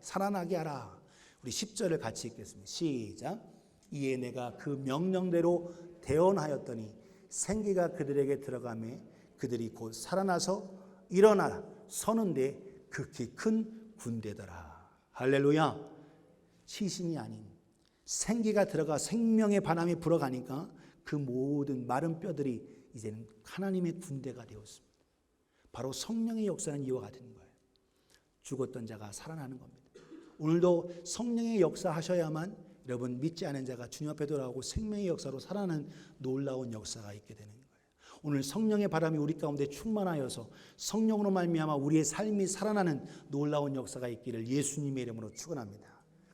살아나게 하라. 우리 10절을 같이 읽겠습니다. 시작. 이에 내가 그 명령대로 대언하였더니 생기가 그들에게 들어가매 그들이 곧 살아나서 일어나 서는데 극히 큰 군대더라. 할렐루야. 시신이 아닌 생기가 들어가 생명의 바람이 불어가니까 그 모든 마른 뼈들이 이제는 하나님의 군대가 되었습니다. 바로 성령의 역사는 이와 같은 거예요. 죽었던 자가 살아나는 겁니다. 오늘도 성령의 역사하셔야만 여러분 믿지 않은 자가 주님 앞에 돌아오고 생명의 역사로 살아나는 놀라운 역사가 있게 되는 거예요. 오늘 성령의 바람이 우리 가운데 충만하여서 성령으로 말미암아 우리의 삶이 살아나는 놀라운 역사가 있기를 예수님의 이름으로 축원합니다.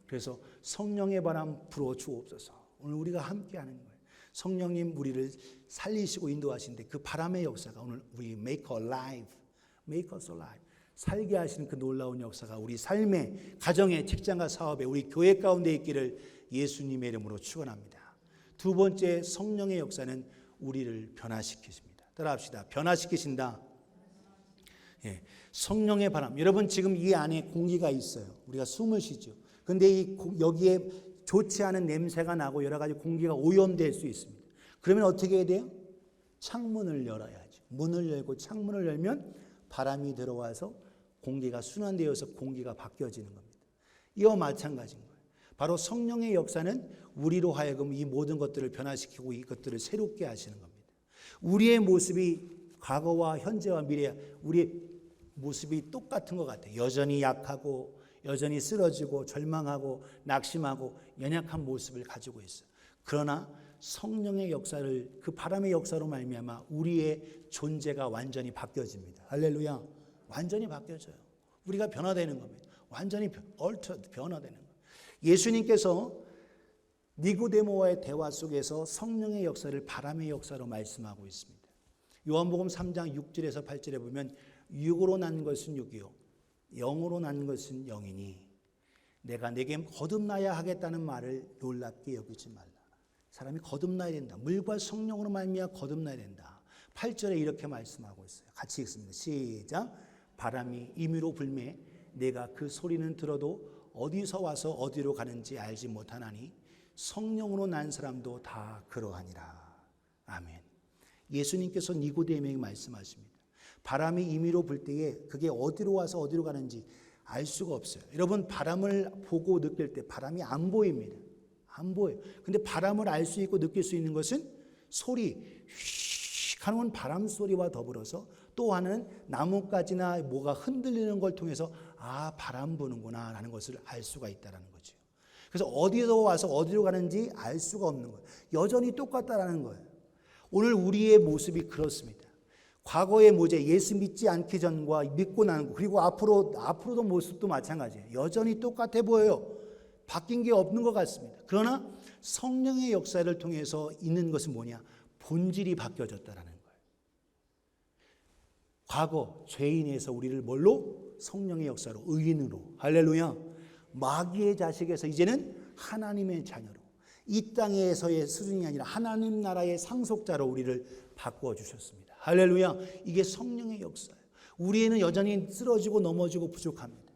그래서 성령의 바람 불어 주옵소서. 오늘 우리가 함께하는 거예요. 성령님 우리를 살리시고 인도하시는데 그 바람의 역사가 오늘 we make alive, make us alive. 살게 하시는 그 놀라운 역사가 우리 삶의 가정의 직장과 사업에 우리 교회 가운데 있기를 예수님의 이름으로 축원합니다. 두 번째 성령의 역사는 우리를 변화시키십니다. 따라합시다. 변화시키신다. 예, 성령의 바람. 여러분 지금 이 안에 공기가 있어요. 우리가 숨을 쉬죠. 그런데 여기에 좋지 않은 냄새가 나고 여러 가지 공기가 오염될 수 있습니다. 그러면 어떻게 해야 돼요? 창문을 열어야죠. 문을 열고 창문을 열면 바람이 들어와서 공기가 순환되어서 공기가 바뀌어지는 겁니다. 이와 마찬가지인 거예요. 바로 성령의 역사는 우리로 하여금 이 모든 것들을 변화시키고 이것들을 새롭게 하시는 겁니다. 우리의 모습이 과거와 현재와 미래, 우리의 모습이 똑같은 것 같아요. 여전히 약하고 여전히 쓰러지고 절망하고 낙심하고 연약한 모습을 가지고 있어요. 그러나 성령의 역사를 그 바람의 역사로 말미암아 우리의 존재가 완전히 바뀌어집니다. 할렐루야. 완전히 바뀌어져요. 우리가 변화되는 겁니다. 완전히 변화되는 거예요. 예수님께서 니고데모와의 대화 속에서 성령의 역사를 바람의 역사로 말씀하고 있습니다. 요한복음 3장 6절에서 8절에 보면 육으로 난 것은 육이요 영으로 난 것은 영이니 내가 내게 거듭나야 하겠다는 말을 놀랍게 여기지 말라. 사람이 거듭나야 된다. 물과 성령으로 말미암아 거듭나야 된다. 8절에 이렇게 말씀하고 있어요. 같이 읽습니다. 시작. 바람이 임의로 불매 내가 그 소리는 들어도 어디서 와서 어디로 가는지 알지 못하나니 성령으로 난 사람도 다 그러하니라. 아멘. 예수님께서 니고데모에게 말씀하십니다. 바람이 임의로 불 때에 그게 어디로 와서 어디로 가는지 알 수가 없어요. 여러분 바람을 보고 느낄 때 바람이 안 보입니다. 안 보여요. 근데 바람을 알 수 있고 느낄 수 있는 것은 소리, 휙 하는 바람 소리와 더불어서 또 하나는 나뭇가지나 뭐가 흔들리는 걸 통해서 아 바람 부는구나 라는 것을 알 수가 있다는 거죠. 그래서 어디서 와서 어디로 가는지 알 수가 없는 거예요. 여전히 똑같다라는 거예요. 오늘 우리의 모습이 그렇습니다. 과거의 모제 예수 믿지 않기 전과 믿고 나는 거 그리고 앞으로도 모습도 마찬가지예요. 여전히 똑같아 보여요. 바뀐 게 없는 것 같습니다. 그러나 성령의 역사를 통해서 있는 것은 뭐냐? 본질이 바뀌어졌다라는 거예요. 과거 죄인에서 우리를 뭘로? 성령의 역사로 의인으로 할렐루야. 마귀의 자식에서 이제는 하나님의 자녀로 이 땅에서의 수준이 아니라 하나님 나라의 상속자로 우리를 바꾸어 주셨습니다. 할렐루야. 이게 성령의 역사예요. 우리에는 여전히 쓰러지고 넘어지고 부족합니다.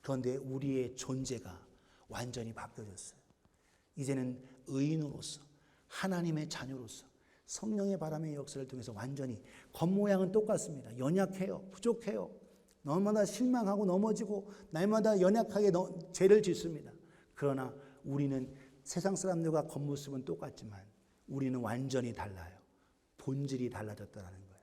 그런데 우리의 존재가 완전히 바뀌어졌어요. 이제는 의인으로서 하나님의 자녀로서 성령의 바람의 역사를 통해서 완전히 겉모양은 똑같습니다. 연약해요. 부족해요. 날마다 실망하고 넘어지고 날마다 연약하게 죄를 짓습니다. 그러나 우리는 세상 사람들과 겉모습은 똑같지만 우리는 완전히 달라요. 본질이 달라졌다는 거예요.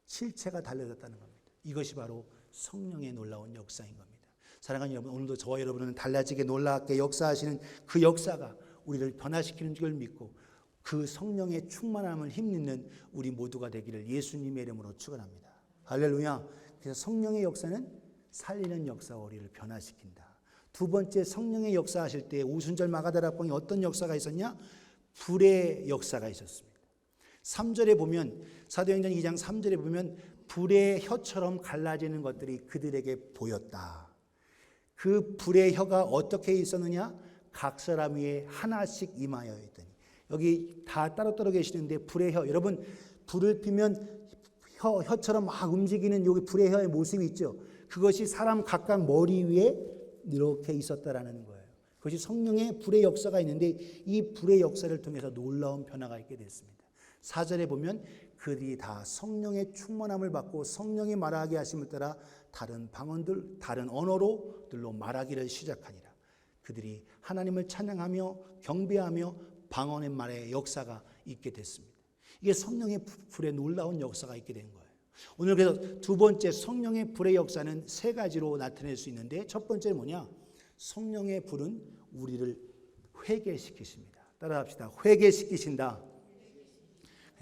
실체가 달라졌다는 겁니다. 이것이 바로 성령의 놀라운 역사인 겁니다. 사랑하는 여러분, 오늘도 저와 여러분은 달라지게 놀랍게 역사하시는 그 역사가 우리를 변화시키는 줄 믿고 그 성령의 충만함을 힘입는 우리 모두가 되기를 예수님의 이름으로 축원합니다. 할렐루야. 그래서 성령의 역사는 살리는 역사가 우리를 변화시킨다. 두 번째 성령의 역사하실 때 오순절 마가다락방에 어떤 역사가 있었냐? 불의 역사가 있었습니다. 3절에 보면 사도행전 2장 3절에 보면 불의 혀처럼 갈라지는 것들이 그들에게 보였다. 그 불의 혀가 어떻게 있었느냐? 각 사람 위에 하나씩 임하여 있더니 여기 다 따로따로 계시는데 불의 혀 여러분 불을 피면 혀처럼 막 움직이는 여기 불의 혀의 모습이 있죠. 그것이 사람 각각 머리 위에 이렇게 있었다라는 거예요. 그것이 성령의 불의 역사가 있는데 이 불의 역사를 통해서 놀라운 변화가 있게 됐습니다. 4절에 보면 그들이 다 성령의 충만함을 받고 성령이 말하게 하심을 따라 다른 방언들, 다른 언어로들로 말하기를 시작하니라. 그들이 하나님을 찬양하며 경배하며 방언의 말의 역사가 있게 됐습니다. 이게 성령의 불의 놀라운 역사가 있게 된 거예요. 오늘 그래서 두 번째 성령의 불의 역사는 세 가지로 나타낼 수 있는데, 첫 번째는 뭐냐? 성령의 불은 우리를 회개시키십니다. 따라합시다. 회개시키신다.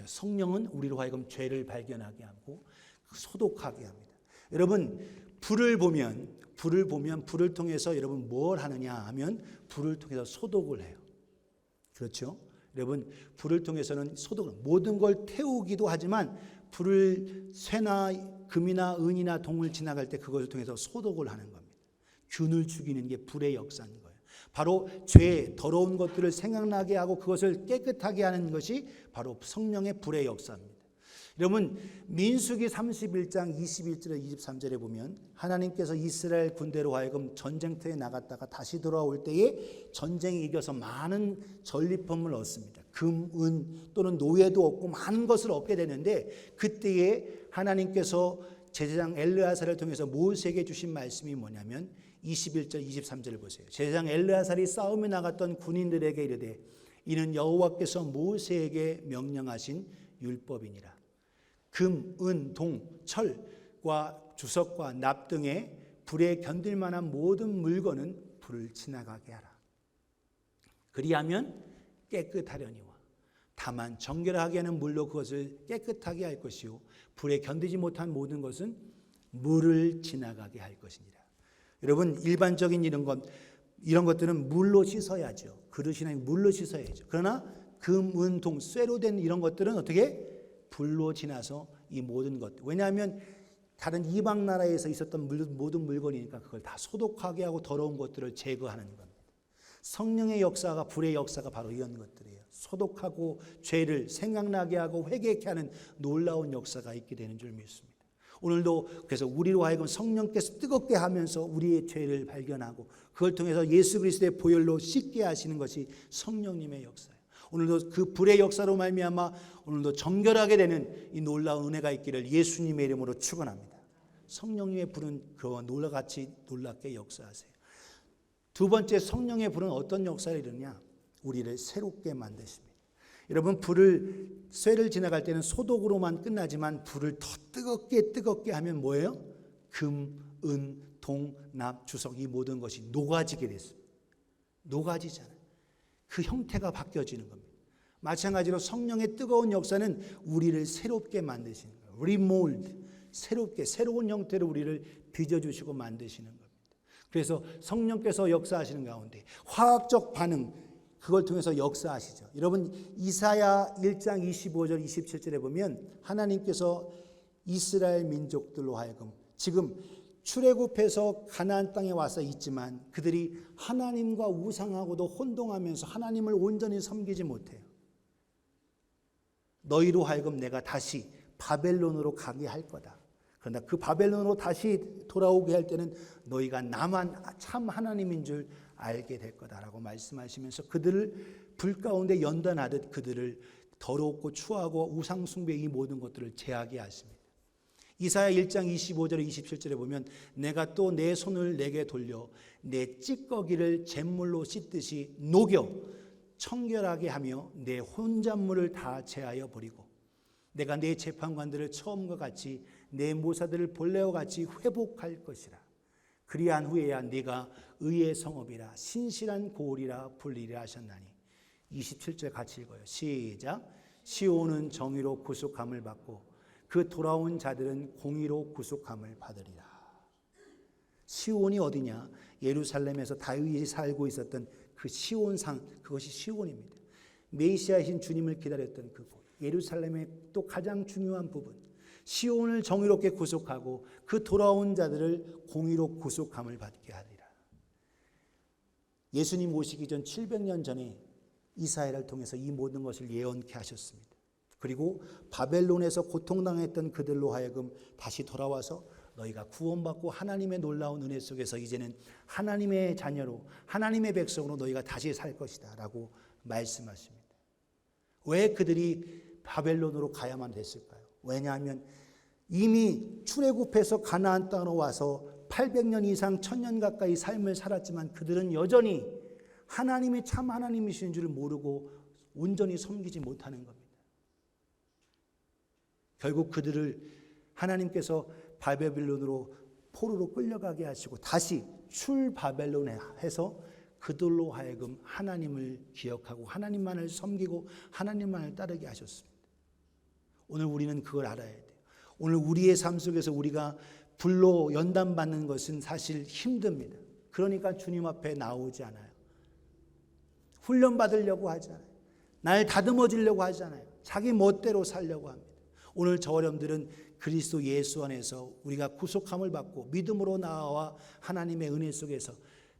성령은 우리로 하여금 죄를 발견하게 하고 소독하게 합니다. 여러분, 불을 보면 불을 통해서 여러분 뭘 하느냐 하면 불을 통해서 소독을 해요. 그렇죠? 여러분, 불을 통해서는 소독을, 모든 걸 태우기도 하지만 불을 쇠나 금이나 은이나 동을 지나갈 때 그것을 통해서 소독을 하는 겁니다. 균을 죽이는 게 불의 역사인 거예요. 바로 죄, 더러운 것들을 생각나게 하고 그것을 깨끗하게 하는 것이 바로 성령의 불의 역사입니다. 여러분, 민수기 31장 21절에 23절에 보면 하나님께서 이스라엘 군대로 하여금 전쟁터에 나갔다가 다시 돌아올 때에 전쟁에 이겨서 많은 전리품을 얻습니다. 금, 은 또는 노예도 얻고 많은 것을 얻게 되는데, 그때에 하나님께서 제사장 엘르아살을 통해서 모세에게 주신 말씀이 뭐냐면 21절 23절을 보세요. 제사장 엘르아살이 싸움에 나갔던 군인들에게 이르되 이는 여호와께서 모세에게 명령하신 율법이니라. 금, 은, 동, 철과 주석과 납 등의 불에 견딜 만한 모든 물건은 불을 지나가게 하라. 그리하면 깨끗하려니와 다만 정결하게 하는 물로 그것을 깨끗하게 할 것이요 불에 견디지 못한 모든 것은 물을 지나가게 할 것이니라. 여러분, 일반적인 이런 것들은 물로 씻어야죠. 그릇이나 물로 씻어야죠. 그러나 금, 은, 동, 쇠로 된 이런 것들은 어떻게? 불로 지나서 이 모든 것. 왜냐하면 다른 이방 나라에서 있었던 모든 물건이니까 그걸 다 소독하게 하고 더러운 것들을 제거하는 겁니다. 성령의 역사가, 불의 역사가 바로 이런 것들이에요. 소독하고 죄를 생각나게 하고 회개케 하는 놀라운 역사가 있게 되는 줄 믿습니다. 오늘도 그래서 우리로 하여금 성령께서 뜨겁게 하면서 우리의 죄를 발견하고 그걸 통해서 예수 그리스도의 보혈로 씻게 하시는 것이 성령님의 역사예요. 오늘도 그 불의 역사로 말미암아 오늘도 정결하게 되는 이 놀라운 은혜가 있기를 예수님의 이름으로 축원합니다. 성령님의 불은 그와 놀라같이 놀랍게 역사하세요. 두 번째, 성령의 불은 어떤 역사를 이루느냐? 우리를 새롭게 만드십니다. 여러분, 쇠를 지나갈 때는 소독으로만 끝나지만 불을 더 뜨겁게 하면 뭐예요? 금, 은, 동, 납, 주석 이 모든 것이 녹아지게 됐습니다. 녹아지잖아요. 그 형태가 바뀌어지는 겁니다. 마찬가지로 성령의 뜨거운 역사는 우리를 새롭게 만드시는 거예요. 리몰드, 새롭게 새로운 형태로 우리를 빚어주시고 만드시는 겁니다. 그래서 성령께서 역사하시는 가운데 화학적 반응, 그걸 통해서 역사하시죠. 여러분, 이사야 1장 25절 27절에 보면 하나님께서 이스라엘 민족들로 하여금 지금 출애굽해서 가나안 땅에 와서 있지만 그들이 하나님과 우상하고도 혼동하면서 하나님을 온전히 섬기지 못해요. 너희로 하여금 내가 다시 바벨론으로 가게 할 거다. 그러나 그 바벨론으로 다시 돌아오게 할 때는 너희가 나만 참 하나님인 줄 알게 될 거다라고 말씀하시면서 그들을 불 가운데 연단하듯 그들을 더럽고 추하고 우상 숭배 이 모든 것들을 제하게 하십니다. 이사야 1장 25절 27절에 보면 내가 또 내 손을 내게 돌려 내 찌꺼기를 잿물로 씻듯이 녹여 청결하게 하며 내 혼잣물을 다 제하여 버리고 내가 내 재판관들을 처음과 같이 내 모사들을 본래와 같이 회복할 것이라. 그리한 후에야 네가 의의 성읍이라 신실한 고을이라 불리리라 하셨나니. 27절 같이 읽어요. 시작. 시온은 정의로 구속함을 받고 그 돌아온 자들은 공의로 구속함을 받으리라. 시온이 어디냐? 예루살렘에서 다윗이 살고 있었던 그 시온산, 그것이 시온입니다. 메시아이신 주님을 기다렸던 그곳, 예루살렘의 또 가장 중요한 부분, 시온을 정의롭게 구속하고 그 돌아온 자들을 공의로 구속함을 받게 하리라. 예수님 오시기 전 700년 전에 이사야를 통해서 이 모든 것을 예언케 하셨습니다. 그리고 바벨론에서 고통당했던 그들로 하여금 다시 돌아와서 너희가 구원받고 하나님의 놀라운 은혜 속에서 이제는 하나님의 자녀로 하나님의 백성으로 너희가 다시 살 것이다 라고 말씀하십니다. 왜 그들이 바벨론으로 가야만 됐을까요? 왜냐하면 이미 출애굽해서 가나안 땅으로 와서 800년 이상 1000년 가까이 삶을 살았지만 그들은 여전히 하나님이 참 하나님이신 줄을 모르고 온전히 섬기지 못하는 겁니다. 결국 그들을 하나님께서 바벨론으로 포로로 끌려가게 하시고 다시 출바벨론에 해서 그들로 하여금 하나님을 기억하고 하나님만을 섬기고 하나님만을 따르게 하셨습니다. 오늘 우리는 그걸 알아야 돼요. 오늘 우리의 삶 속에서 우리가 불로 연단받는 것은 사실 힘듭니다. 그러니까 주님 앞에 나오지 않아요. 훈련받으려고 하지 않아요. 날 다듬어지려고 하지 않아요. 자기 멋대로 살려고 합니다. 오늘 저 어려움들은 그리스도 예수 안에서 우리가 구속함을 받고 믿음으로 나아와 하나님의 은혜 속에서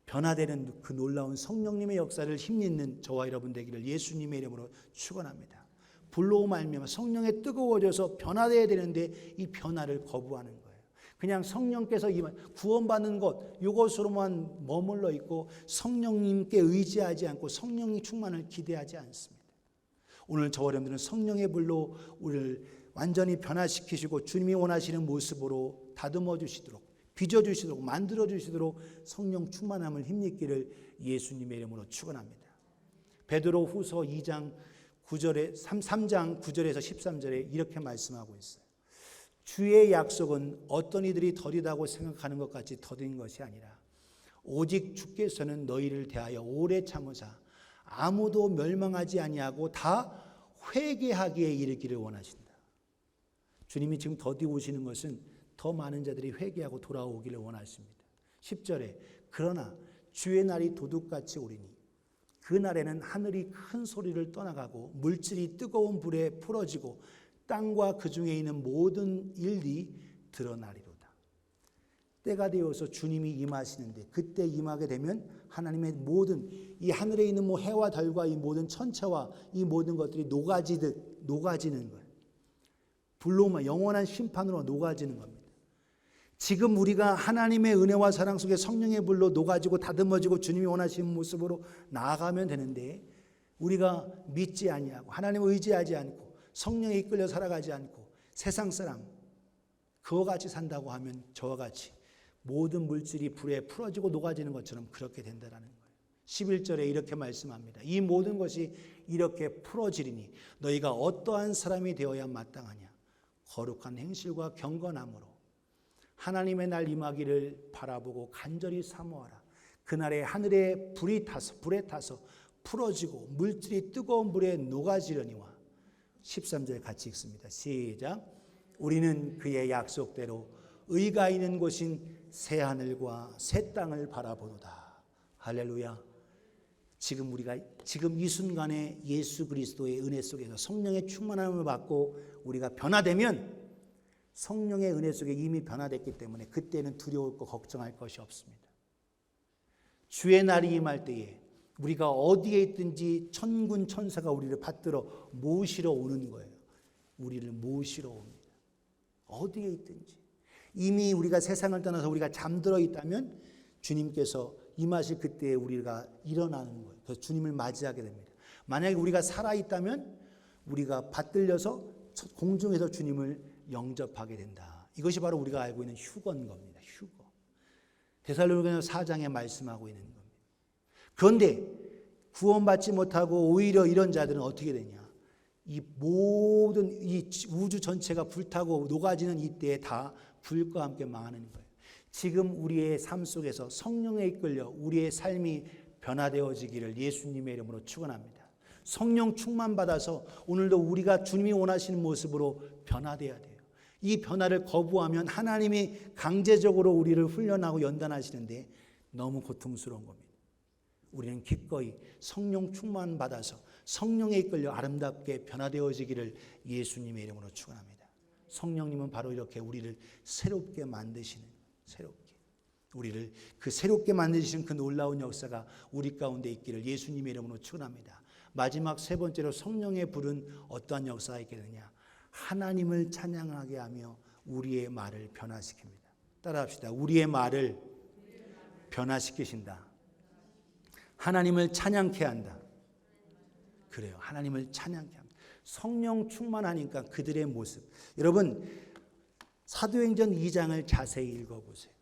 변화되는 그 놀라운 성령님의 역사를 힘입는 저와 여러분 되기를 예수님의 이름으로 축원합니다. 불로 말미암아 성령에 뜨거워져서 변화되어야 되는데 이 변화를 거부하는 거예요. 그냥 성령께서 구원받는 것 이것으로만 머물러 있고 성령님께 의지하지 않고 성령의 충만을 기대하지 않습니다. 오늘 저와 여러분들은 성령의 불로 우리를 완전히 변화시키시고 주님이 원하시는 모습으로 다듬어 주시도록 빚어 주시도록 만들어 주시도록 성령 충만함을 힘입기를 예수님의 이름으로 축원합니다. 베드로 후서 2장 9절에 3장 9절에서 13절에 이렇게 말씀하고 있어요. 주의 약속은 어떤 이들이 더디다고 생각하는 것 같이 더딘 것이 아니라 오직 주께서는 너희를 대하여 오래 참으사 아무도 멸망하지 아니하고 다 회개하기에 이르기를 원하신다. 주님이 지금 더디 오시는 것은 더 많은 자들이 회개하고 돌아오기를 원하십니다. 10절에 그러나 주의 날이 도둑같이 오리니 그 날에는 하늘이 큰 소리를 떠나가고 물질이 뜨거운 불에 풀어지고 땅과 그 중에 있는 모든 일이 드러나리로다. 때가 되어서 주님이 임하시는데 그때 임하게 되면 하나님의 모든 이 하늘에 있는 해와 달과 이 모든 천체와 이 모든 것들이 녹아지는 거예요. 불로만 영원한 심판으로 녹아지는 겁니다. 지금 우리가 하나님의 은혜와 사랑 속에 성령의 불로 녹아지고 다듬어지고 주님이 원하시는 모습으로 나아가면 되는데 우리가 믿지 아니하고 하나님을 의지하지 않고 성령에 이끌려 살아가지 않고 세상 사람 그와 같이 산다고 하면 저와 같이 모든 물질이 불에 풀어지고 녹아지는 것처럼 그렇게 된다는 거예요. 11절에 이렇게 말씀합니다. 이 모든 것이 이렇게 풀어지리니 너희가 어떠한 사람이 되어야 마땅하냐. 거룩한 행실과 경건함으로 하나님의 날 임하기를 바라보고 간절히 사모하라. 그날에 하늘에 불에 타서 풀어지고 물질이 뜨거운 불에 녹아지려니와. 13절 같이 읽습니다. 시작. 우리는 그의 약속대로 의가 있는 곳인 새 하늘과 새 땅을 바라보노다. 할렐루야. 지금 우리가 지금 이 순간에 예수 그리스도의 은혜 속에서 성령의 충만함을 받고 우리가 변화되면 성령의 은혜 속에 이미 변화됐기 때문에 그때는 두려울 거 걱정할 것이 없습니다. 주의 날이 임할 때에 우리가 어디에 있든지 천군 천사가 우리를 받들어 모시러 오는 거예요. 우리를 모시러 옵니다. 어디에 있든지. 이미 우리가 세상을 떠나서 우리가 잠들어 있다면 주님께서 임하실 그때에 우리가 일어나는 거예요. 그래서 주님을 맞이하게 됩니다. 만약에 우리가 살아있다면 우리가 받들려서 공중에서 주님을 영접하게 된다. 이것이 바로 우리가 알고 있는 휴거인 겁니다. 휴거. 데살로니가서 4장에 말씀하고 있는 겁니다. 그런데 구원받지 못하고 오히려 이런 자들은 어떻게 되냐. 이 모든 이 우주 전체가 불타고 녹아지는 이때에 다 불과 함께 망하는 거예요. 지금 우리의 삶 속에서 성령에 이끌려 우리의 삶이 변화되어지기를 예수님의 이름으로 축원합니다. 성령 충만 받아서 오늘도 우리가 주님이 원하시는 모습으로 변화돼야 돼요. 이 변화를 거부하면 하나님이 강제적으로 우리를 훈련하고 연단하시는데 너무 고통스러운 겁니다. 우리는 기꺼이 성령 충만 받아서 성령에 이끌려 아름답게 변화되어지기를 예수님의 이름으로 축원합니다. 성령님은 바로 이렇게 우리를 새롭게 만드시는, 새롭게 우리를 그 새롭게 만드시는 그 놀라운 역사가 우리 가운데 있기를 예수님의 이름으로 축원합니다. 마지막 세 번째로 성령의 불은 어떠한 역사가 있게 되느냐. 하나님을 찬양하게 하며 우리의 말을 변화시킵니다. 따라합시다. 우리의 말을 변화시키신다. 하나님을 찬양케 한다. 그래요. 하나님을 찬양케 합니다. 성령 충만하니까 그들의 모습. 여러분 사도행전 2장을 자세히 읽어보세요.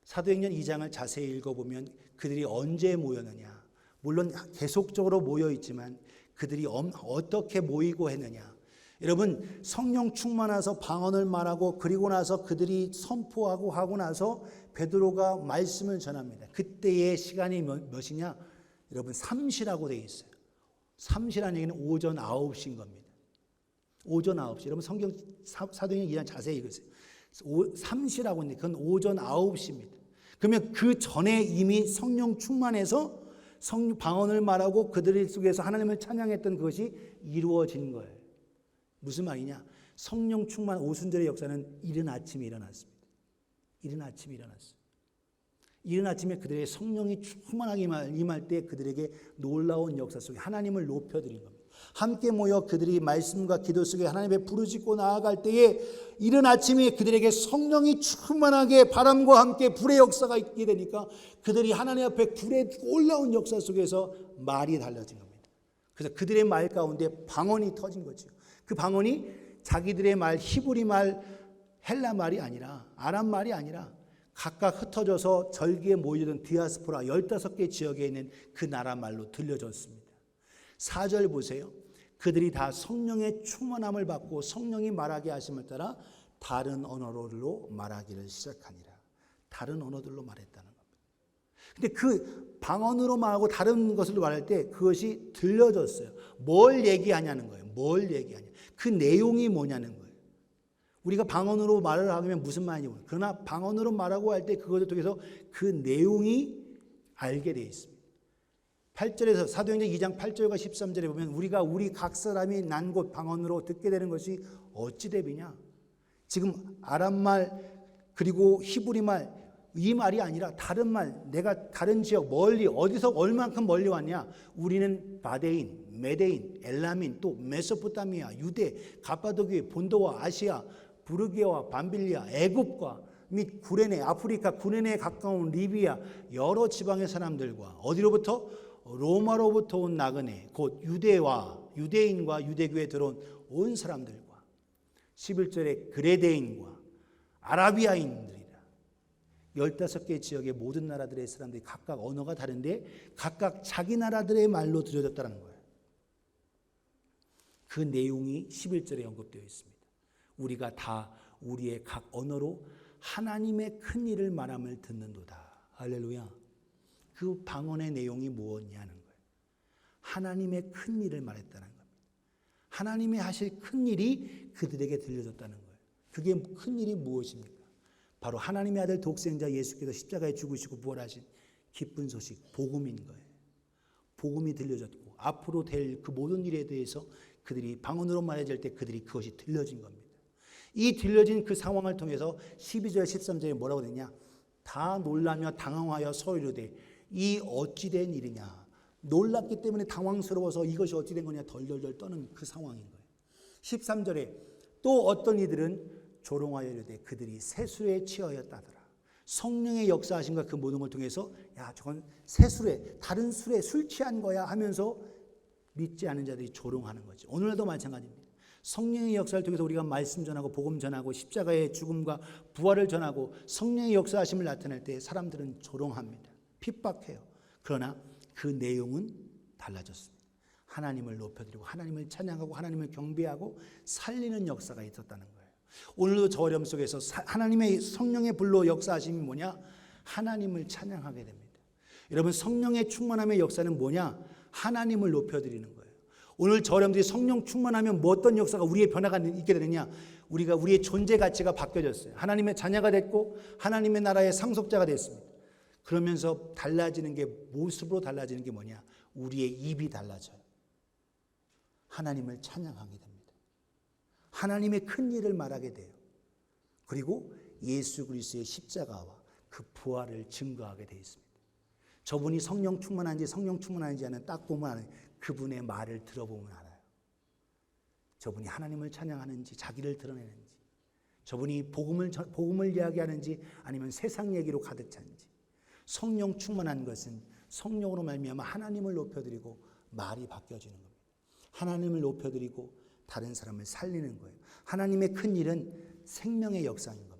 사도행전 2장을 자세히 읽어보면 그들이 언제 모였느냐. 물론 계속적으로 모여 있지만 그들이 어떻게 모이고 했느냐. 여러분, 성령 충만해서 방언을 말하고 그리고 나서 그들이 선포하고 하고 나서 베드로가 말씀을 전합니다. 그때의 시간이 몇이냐? 여러분, 3시라고 되어 있어요. 3시라는 얘기는 오전 9시인 겁니다. 오전 9시. 여러분, 성경 사도행전 2장 자세히 읽으세요. 3시라고 했는데 그건 오전 9시입니다. 그러면 그 전에 이미 성령 충만해서 방언을 말하고 그들 속에서 하나님을 찬양했던 그것이 이루어진 거예요. 무슨 말이냐? 성령 충만 오순절의 역사는 이른 아침에 일어났습니다. 이른 아침에 일어났어요. 이른 아침에 그들의 성령이 충만하게 임할 때 그들에게 놀라운 역사 속에 하나님을 높여드린 겁니다. 함께 모여 그들이 말씀과 기도 속에 하나님의 부르짖고 나아갈 때에 이른 아침에 그들에게 성령이 충만하게 바람과 함께 불의 역사가 있게 되니까 그들이 하나님 앞에 불에 올라온 역사 속에서 말이 달라진 겁니다. 그래서 그들의 말 가운데 방언이 터진 거죠. 그 방언이 자기들의 말, 히브리 말, 헬라 말이 아니라 아람 말이 아니라 각각 흩어져서 절기에 모이던 디아스포라 15개 지역에 있는 그 나라 말로 들려졌습니다. 4절 보세요. 그들이 다 성령의 충만함을 받고 성령이 말하게 하심을 따라 다른 언어로 말하기를 시작하니라. 다른 언어들로 말했다는 겁니다. 근데 그 방언으로 말하고 다른 것을 말할 때 그것이 들려졌어요. 뭘 얘기하냐는 거예요. 뭘 얘기하냐. 그 내용이 뭐냐는 거예요. 우리가 방언으로 말을 하면 무슨 말이냐. 그러나 방언으로 말하고 할 때 그것을 통해서 그 내용이 알게 되어 있습니다. 8절에서 사도행전 2장 8절과 13절에 보면 우리가 우리 각 사람이 난 곳 방언으로 듣게 되는 것이 어찌 되비냐. 지금 아람말 그리고 히브리 말 이 말이 아니라 다른 말, 내가 다른 지역 멀리 어디서 얼만큼 멀리 왔냐. 우리는 바데인, 메데인, 엘라민, 또 메소포타미아, 유대, 가파도기, 본도와 아시아, 부르기아와 밤빌리아, 애굽과 및 구레네, 아프리카 구레네에 가까운 리비아 여러 지방의 사람들과 어디로부터? 로마로부터 온 나그네, 곧 유대인과 유대교에 들어온 온 사람들과 11절에 그레데인과 아라비아인들이라 15개 지역의 모든 나라들의 사람들이 각각 언어가 다른데 각각 자기 나라들의 말로 들려졌다는 거예요. 그 내용이 11절에 언급되어 있습니다. 우리가 다 우리의 각 언어로 하나님의 큰 일을 말함을 듣는도다. 할렐루야. 그 방언의 내용이 무엇이냐는 거예요. 하나님의 큰 일을 말했다는 겁니다. 하나님의 하실 큰 일이 그들에게 들려졌다는 거예요. 그게 큰 일이 무엇입니까? 바로 하나님의 아들 독생자 예수께서 십자가에 죽으시고 부활하신 기쁜 소식, 복음인 거예요. 복음이 들려졌고 앞으로 될 그 모든 일에 대해서 그들이 방언으로 말해질 때 그들이 그것이 들려진 겁니다. 이 들려진 그 상황을 통해서 12절 13절에 뭐라고 되냐. 다 놀라며 당황하여 서로 이르되 이 어찌된 일이냐. 놀랐기 때문에 당황스러워서 이것이 어찌된 거냐 덜덜덜 떠는 그 상황인 거예요. 13절에 또 어떤 이들은 조롱하여 이르되 그들이 세술에 취하였다더라. 성령의 역사하심과 그 모든 걸 통해서 야 저건 세술에 다른 술에 술 취한 거야 하면서 믿지 않은 자들이 조롱하는 거죠. 오늘도 마찬가지입니다. 성령의 역사를 통해서 우리가 말씀 전하고 복음 전하고 십자가의 죽음과 부활을 전하고 성령의 역사하심을 나타낼 때 사람들은 조롱합니다. 핍박해요. 그러나 그 내용은 달라졌습니다. 하나님을 높여드리고 하나님을 찬양하고 하나님을 경배하고 살리는 역사가 있었다는 거예요. 오늘도 저 어려움 속에서 하나님의 성령의 불로 역사하심이 뭐냐? 하나님을 찬양하게 됩니다. 여러분 성령의 충만함의 역사는 뭐냐? 하나님을 높여드리는 거예요. 오늘 저 어려움들이 성령 충만하면 뭐 어떤 역사가 우리의 변화가 있게 되느냐? 우리의 존재 가치가 바뀌어졌어요. 하나님의 자녀가 됐고 하나님의 나라의 상속자가 됐습니다. 그러면서 달라지는 게 모습으로 달라지는 게 뭐냐? 우리의 입이 달라져요. 하나님을 찬양하게 됩니다. 하나님의 큰 일을 말하게 돼요. 그리고 예수 그리스도의 십자가와 그 부활을 증거하게 되어 있습니다. 저분이 성령 충만한지 성령 충만한지 하는 딱 보면 알아요. 그분의 말을 들어보면 알아요. 저분이 하나님을 찬양하는지 자기를 드러내는지 저분이 복음을 이야기하는지 아니면 세상 얘기로 가득 찬지. 성령 충만한 것은 성령으로 말미암아 하나님을 높여드리고 말이 바뀌어지는 겁니다. 하나님을 높여드리고 다른 사람을 살리는 거예요. 하나님의 큰 일은 생명의 역사인 겁니다.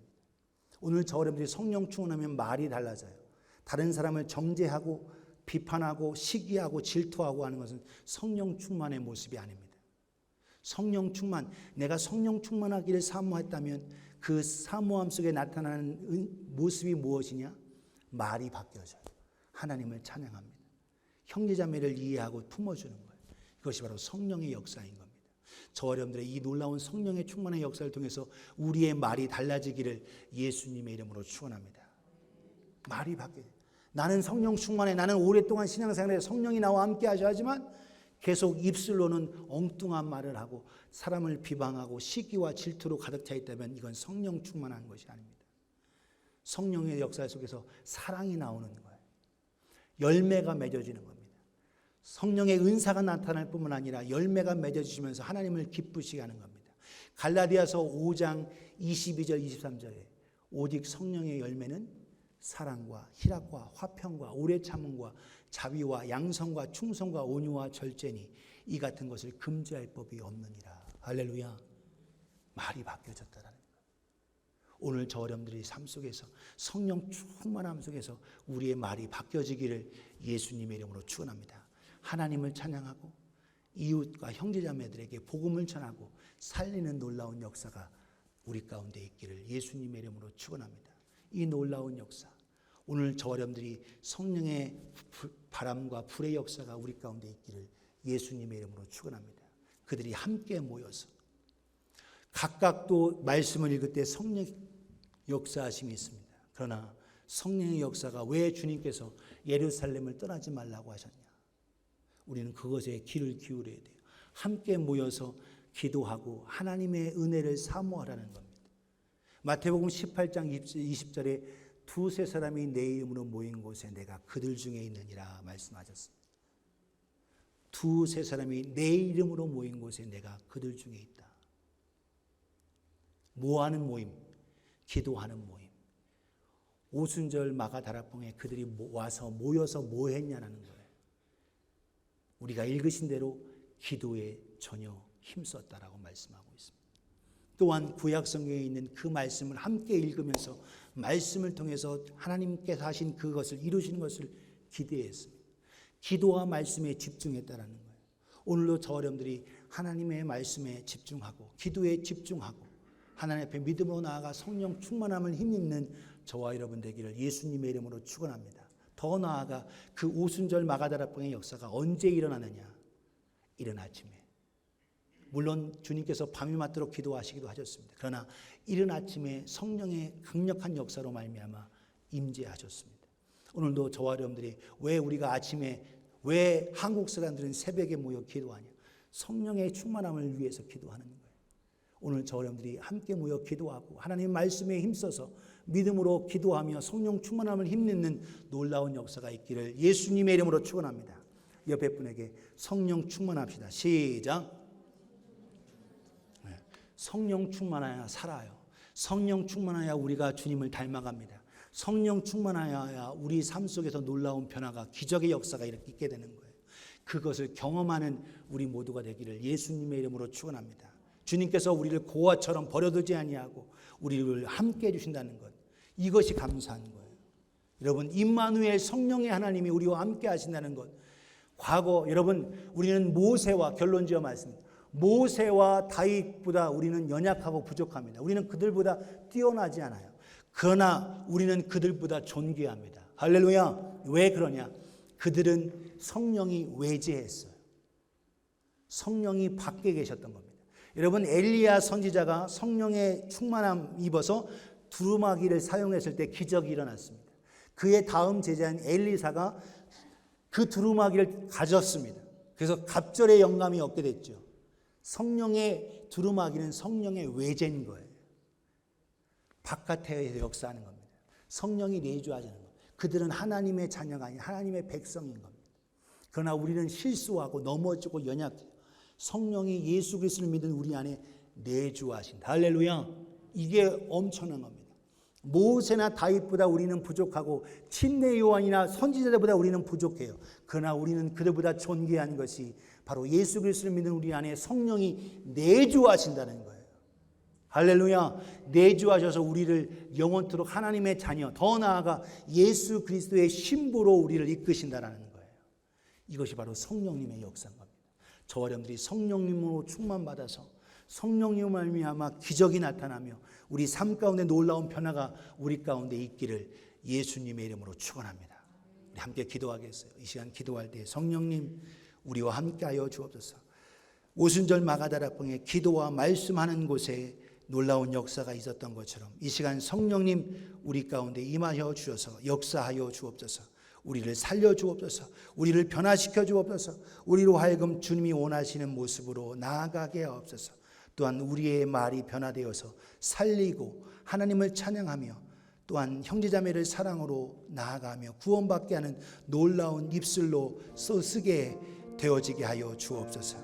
오늘 저 여러분들이 성령 충만하면 말이 달라져요. 다른 사람을 정죄하고 비판하고 시기하고 질투하고 하는 것은 성령 충만의 모습이 아닙니다. 성령 충만, 내가 성령 충만하기를 사모했다면 그 사모함 속에 나타나는 모습이 무엇이냐? 말이 바뀌어져요. 하나님을 찬양합니다. 형제자매를 이해하고 품어주는 거예요. 이것이 바로 성령의 역사인 겁니다. 저 여러분들의 이 놀라운 성령의 충만의 역사를 통해서 우리의 말이 달라지기를 예수님의 이름으로 축원합니다. 말이 바뀌어요. 나는 성령 충만해. 나는 오랫동안 신앙생활에 성령이 나와 함께 하셔 하지만 계속 입술로는 엉뚱한 말을 하고 사람을 비방하고 시기와 질투로 가득 차 있다면 이건 성령 충만한 것이 아닙니다. 성령의 역사 속에서 사랑이 나오는 거예요. 열매가 맺어지는 겁니다. 성령의 은사가 나타날 뿐만 아니라 열매가 맺어지시면서 하나님을 기쁘시게 하는 겁니다. 갈라디아서 5장 22절 23절에 오직 성령의 열매는 사랑과 희락과 화평과 오래 참음과 자비와 양성과 충성과 온유와 절제니 이 같은 것을 금지할 법이 없느니라. 할렐루야. 말이 바뀌어졌다라는 거예요. 오늘 저 여러분들이 삶 속에서 성령 충만함 속에서 우리의 말이 바뀌어지기를 예수님의 이름으로 축원합니다. 하나님을 찬양하고 이웃과 형제자매들에게 복음을 전하고 살리는 놀라운 역사가 우리 가운데 있기를 예수님의 이름으로 축원합니다. 이 놀라운 역사, 오늘 저 여러분들이 성령의 바람과 불의 역사가 우리 가운데 있기를 예수님의 이름으로 축원합니다. 그들이 함께 모여서 각각 또 말씀을 읽을 때 성령 역사하심이 있습니다. 그러나 성령의 역사가 왜 주님께서 예루살렘을 떠나지 말라고 하셨냐? 우리는 그것에 귀를 기울여야 돼요. 함께 모여서 기도하고 하나님의 은혜를 사모하라는 겁니다. 마태복음 18장 20절에 두세 사람이 내 이름으로 모인 곳에 내가 그들 중에 있느니라 말씀하셨습니다. 두세 사람이 내 이름으로 모인 곳에 내가 그들 중에 있다. 뭐하는 모임? 기도하는 모임. 오순절 마가다락방에 그들이 와서 모여서 뭐 했냐는 거예요. 우리가 읽으신 대로 기도에 전혀 힘썼다라고 말씀하고 있습니다. 또한 구약 성경에 있는 그 말씀을 함께 읽으면서 말씀을 통해서 하나님께서 하신 그것을 이루시는 것을 기대했습니다. 기도와 말씀에 집중했다라는 거예요. 오늘도 저 여러분들이 하나님의 말씀에 집중하고 기도에 집중하고 하나님 앞에 믿음으로 나아가 성령 충만함을 힘입는 저와 여러분 되기를 예수님의 이름으로 축원합니다. 더 나아가 그 오순절 마가다락방의 역사가 언제 일어나느냐? 이른 아침에. 물론 주님께서 밤이 맞도록 기도하시기도 하셨습니다. 그러나 이른 아침에 성령의 강력한 역사로 말미암아 임재하셨습니다. 오늘도 저와 여러분들이 왜 우리가 아침에 왜 한국 사람들은 새벽에 모여 기도하냐? 성령의 충만함을 위해서 기도하는 거예요. 오늘 저 여러분들이 함께 모여 기도하고 하나님 말씀에 힘써서 믿음으로 기도하며 성령 충만함을 힘내는 놀라운 역사가 있기를 예수님의 이름으로 축원합니다. 옆에 분에게 성령 충만합시다. 시작. 성령 충만하여 살아요. 성령 충만하여 우리가 주님을 닮아갑니다. 성령 충만하여 우리 삶 속에서 놀라운 변화가 기적의 역사가 이렇게 있게 되는 거예요. 그것을 경험하는 우리 모두가 되기를 예수님의 이름으로 축원합니다. 주님께서 우리를 고아처럼 버려두지 아니하고 우리를 함께 해주신다는 것, 이것이 감사한 거예요. 여러분, 임마누엘 성령의 하나님이 우리와 함께 하신다는 것, 과거 여러분 우리는 모세와 결론지어 말씀입니다. 모세와 다윗보다 우리는 연약하고 부족합니다. 우리는 그들보다 뛰어나지 않아요. 그러나 우리는 그들보다 존귀합니다. 할렐루야. 왜 그러냐? 그들은 성령이 외제했어요. 성령이 밖에 계셨던 겁니다. 여러분, 엘리야 선지자가 성령의 충만함 입어서 두루마기를 사용했을 때 기적이 일어났습니다. 그의 다음 제자인 엘리사가 그 두루마기를 가졌습니다. 그래서 갑절의 영감이 얻게 됐죠. 성령의 두루마기는 성령의 외제인 거예요. 바깥에 역사하는 겁니다. 성령이 내주하자는 겁니다. 그들은 하나님의 자녀가 아닌 하나님의 백성인 겁니다. 그러나 우리는 실수하고 넘어지고 연약해요. 성령이 예수 그리스도를 믿는 우리 안에 내주하신다. 할렐루야. 이게 엄청난 겁니다. 모세나 다윗보다 우리는 부족하고 침례 요한이나 선지자들보다 우리는 부족해요. 그러나 우리는 그들보다 존귀한 것이 바로 예수 그리스도를 믿는 우리 안에 성령이 내주하신다는 거예요. 할렐루야. 내주하셔서 우리를 영원토록 하나님의 자녀, 더 나아가 예수 그리스도의 신부로 우리를 이끄신다는 거예요. 이것이 바로 성령님의 역사인 겁니다. 저와 여러분들이 성령님으로 충만받아서 성령님을 말미암아 기적이 나타나며 우리 삶 가운데 놀라운 변화가 우리 가운데 있기를 예수님의 이름으로 축원합니다. 우리 함께 기도하겠어요. 이 시간 기도할 때 성령님 우리와 함께하여 주옵소서. 오순절 마가다락방에 기도와 말씀하는 곳에 놀라운 역사가 있었던 것처럼 이 시간 성령님 우리 가운데 임하여 주셔서 역사하여 주옵소서. 우리를 살려 주옵소서. 우리를 변화시켜 주옵소서. 우리로 하여금 주님이 원하시는 모습으로 나아가게 하옵소서. 또한 우리의 말이 변화되어서 살리고 하나님을 찬양하며 또한 형제자매를 사랑으로 나아가며 구원받게 하는 놀라운 입술로 쓰게 되어지게 하여 주옵소서.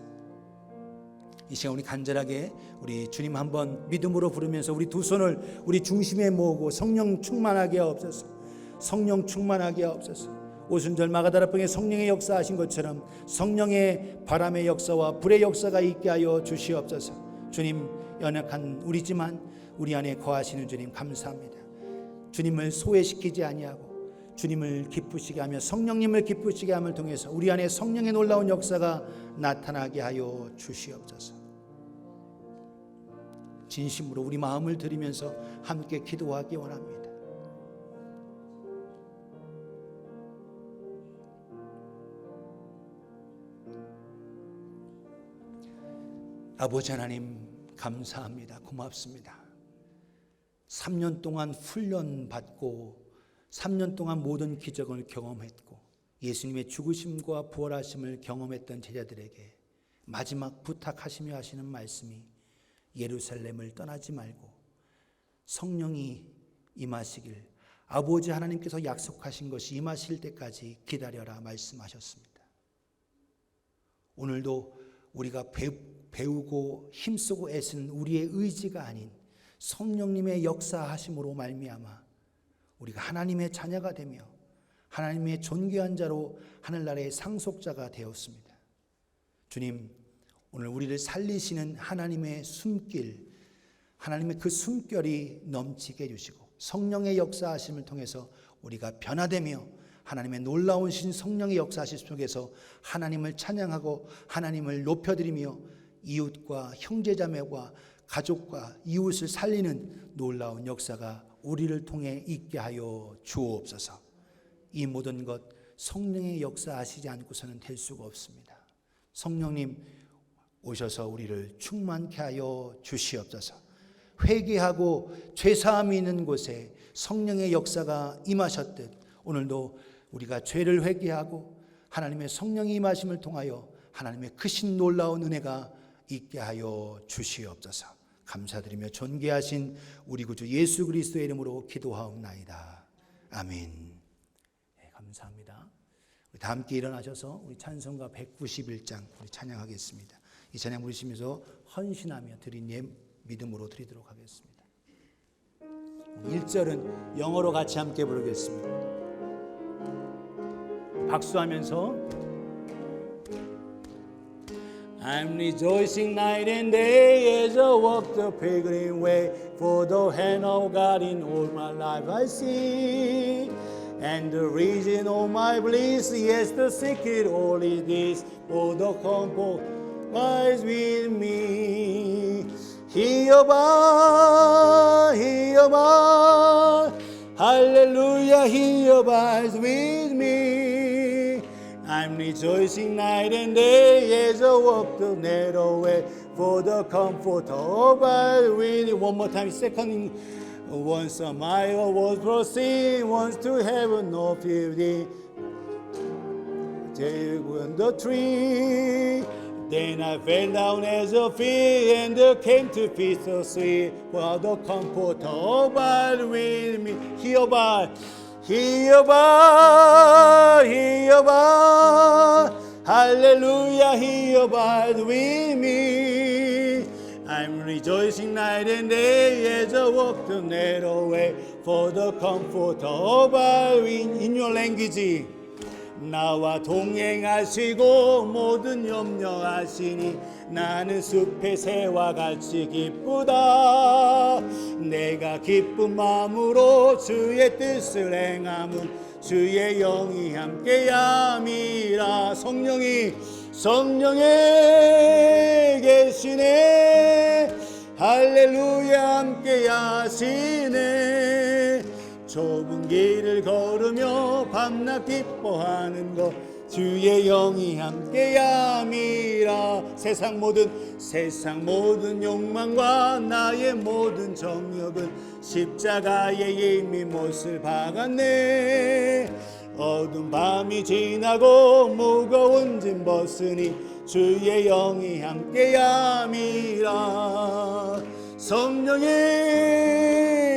이 시간 우리 간절하게 우리 주님 한번 믿음으로 부르면서 우리 두 손을 우리 중심에 모으고 성령 충만하게 하옵소서. 성령 충만하게 하옵소서. 오순절 마가다락방에 성령의 역사하신 것처럼 성령의 바람의 역사와 불의 역사가 있게 하여 주시옵소서. 주님 연약한 우리지만 우리 안에 거하시는 주님 감사합니다. 주님을 소외시키지 아니하고 주님을 기쁘시게 하며 성령님을 기쁘시게 함을 통해서 우리 안에 성령의 놀라운 역사가 나타나게 하여 주시옵소서. 진심으로 우리 마음을 드리면서 함께 기도하기 원합니다. 아버지 하나님 감사합니다. 고맙습니다. 3년 동안 훈련받고 3년 동안 모든 기적을 경험했고 예수님의 죽으심과 부활하심을 경험했던 제자들에게 마지막 부탁하시며 하시는 말씀이 예루살렘을 떠나지 말고 성령이 임하시길 아버지 하나님께서 약속하신 것이 임하실 때까지 기다려라 말씀하셨습니다. 오늘도 우리가 배우고 힘쓰고 애쓰는 우리의 의지가 아닌 성령님의 역사하심으로 말미암아 우리가 하나님의 자녀가 되며 하나님의 존귀한 자로 하늘나라의 상속자가 되었습니다. 주님, 오늘 우리를 살리시는 하나님의 숨길, 하나님의 그 숨결이 넘치게 해주시고 성령의 역사하심을 통해서 우리가 변화되며 하나님의 놀라우신 성령의 역사하심 속에서 하나님을 찬양하고 하나님을 높여드리며 이웃과 형제자매와 가족과 이웃을 살리는 놀라운 역사가 우리를 통해 있게 하여 주옵소서. 이 모든 것 성령의 역사하시지 않고서는 될 수가 없습니다. 성령님 오셔서 우리를 충만케 하여 주시옵소서. 회개하고 죄사함이 있는 곳에 성령의 역사가 임하셨듯 오늘도 우리가 죄를 회개하고 하나님의 성령이 임하심을 통하여 하나님의 크신 놀라운 은혜가 있게 하여 주시옵소서. 감사드리며 존귀하신 우리 구주 예수 그리스도의 이름으로 기도하옵나이다. 아멘. 네, 감사합니다. 우리 다 함께 일어나셔서 우리 찬송가 191장 우리 찬양하겠습니다. 이 찬양 부르시면서 헌신하며 드린 예 믿음으로 드리도록 하겠습니다. 1절은 영어로 같이 함께 부르겠습니다. 박수하면서 I'm rejoicing night and day as I walk the pilgrim way, for the hand of God in all my life I see. And the reason of my bliss, yes, the secret all is this, for the comfort lies with me. He abides, hallelujah, he abides with me. I'm rejoicing night and day as I walk the narrow way, for the comfort of I with. One more time, second. Once a mile was proceeding, once to heaven no fear. Take on the tree. Then I fell down as a tree and came to peace so sweet. For the comfort of I with me. He abides. He abides, he abides, hallelujah, he abides with me. I'm rejoicing night and day as I walk the narrow way, for the comfort of our in your language. 나와 동행하시고 모든 염려하시니 나는 숲의 새와 같이 기쁘다. 내가 기쁜 마음으로 주의 뜻을 행함은 주의 영이 함께함이라. 성령이 계시네. 할렐루야 함께 하시네. 좁은 길을 걸으며 밤낮 기뻐하는 것 주의 영이 함께함이라. 세상 모든 욕망과 나의 모든 정욕은 십자가에 이미 못을 박았네. 어두운 밤이 지나고 무거운 짐 벗으니 주의 영이 함께함이라. 성령이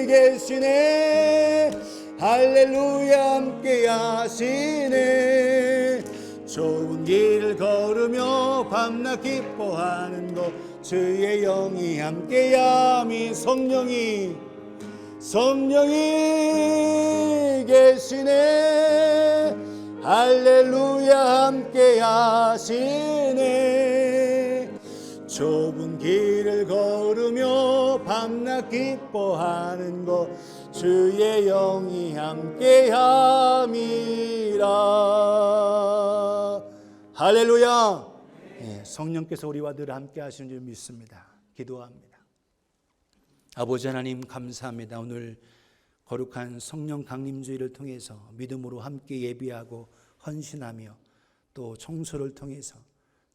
계시네. 할렐루야 함께 하시네. 좁은 길을 걸으며 밤낮 기뻐하는 것 주의 영이 함께함이. 성령이 계시네. 할렐루야 함께 하시네. 좁은 길을 걸으며 밤낮 기뻐하는 것 주의 영이 함께함이라. 할렐루야. 성령께서 우리와 늘 함께 하시는 줄 믿습니다. 기도합니다. 아버지 하나님 감사합니다. 오늘 거룩한 성령 강림주의를 통해서 믿음으로 함께 예비하고 헌신하며 또 청소를 통해서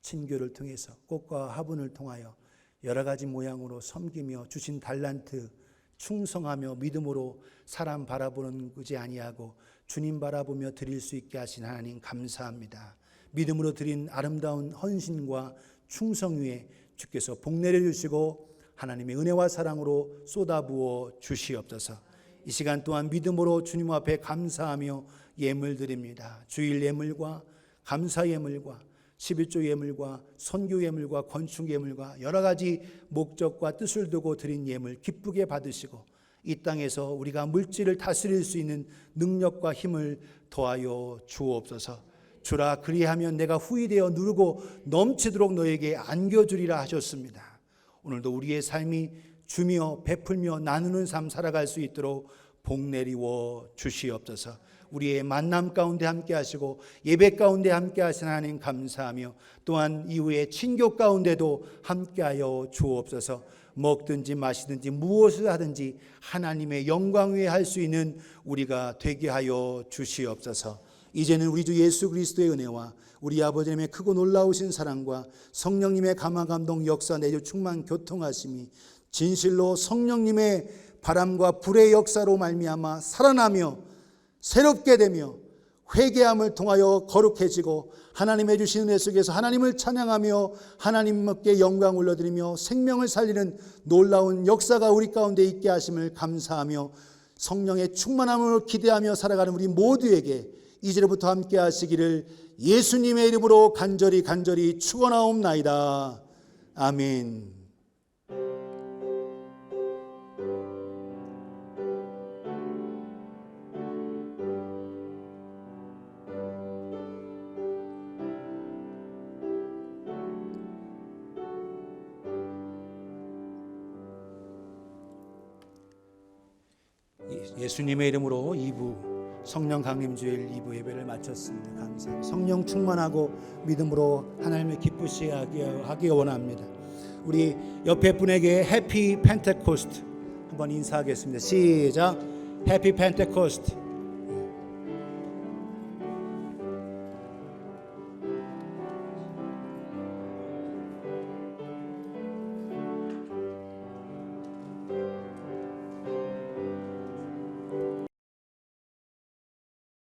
친교를 통해서 꽃과 화분을 통하여 여러 가지 모양으로 섬기며 주신 달란트 충성하며 믿음으로 사람 바라보는 것이 아니하고 주님 바라보며 드릴 수 있게 하신 하나님 감사합니다. 믿음으로 드린 아름다운 헌신과 충성 위에 주께서 복 내려주시고 하나님의 은혜와 사랑으로 쏟아부어 주시옵소서. 이 시간 또한 믿음으로 주님 앞에 감사하며 예물 드립니다. 주일 예물과 감사 예물과 11조 예물과 선교 예물과 건축 예물과 여러 가지 목적과 뜻을 두고 드린 예물 기쁘게 받으시고 이 땅에서 우리가 물질을 다스릴 수 있는 능력과 힘을 더하여 주옵소서. 주라 그리하면 내가 후히되어 누르고 넘치도록 너에게 안겨주리라 하셨습니다. 오늘도 우리의 삶이 주며 베풀며 나누는 삶 살아갈 수 있도록 복 내리워 주시옵소서. 우리의 만남 가운데 함께 하시고 예배 가운데 함께 하신 하나님 감사하며 또한 이후에 친교 가운데도 함께하여 주옵소서. 먹든지 마시든지 무엇을 하든지 하나님의 영광 위에 할 수 있는 우리가 되게 하여 주시옵소서. 이제는 우리 주 예수 그리스도의 은혜와 우리 아버지님의 크고 놀라우신 사랑과 성령님의 감화 감동 역사 내주 충만 교통하심이 진실로 성령님의 바람과 불의 역사로 말미암아 살아나며 새롭게 되며 회개함을 통하여 거룩해지고 하나님의 주신 은혜 속에서 하나님을 찬양하며 하나님께 영광 올려드리며 생명을 살리는 놀라운 역사가 우리 가운데 있게 하심을 감사하며 성령의 충만함을 기대하며 살아가는 우리 모두에게 이제부터 함께 하시기를 예수님의 이름으로 간절히 축원하옵나이다. 아멘. 예수님의 이름으로 2부 성령 강림주일 2부 예배를 마쳤습니다. 감사합니다. 성령 충만하고 믿음으로 하나님을 기쁘시게 하기 원합니다. 우리 옆에 분에게 해피 펜테코스트 한번 인사하겠습니다. 시작. 해피 펜테코스트.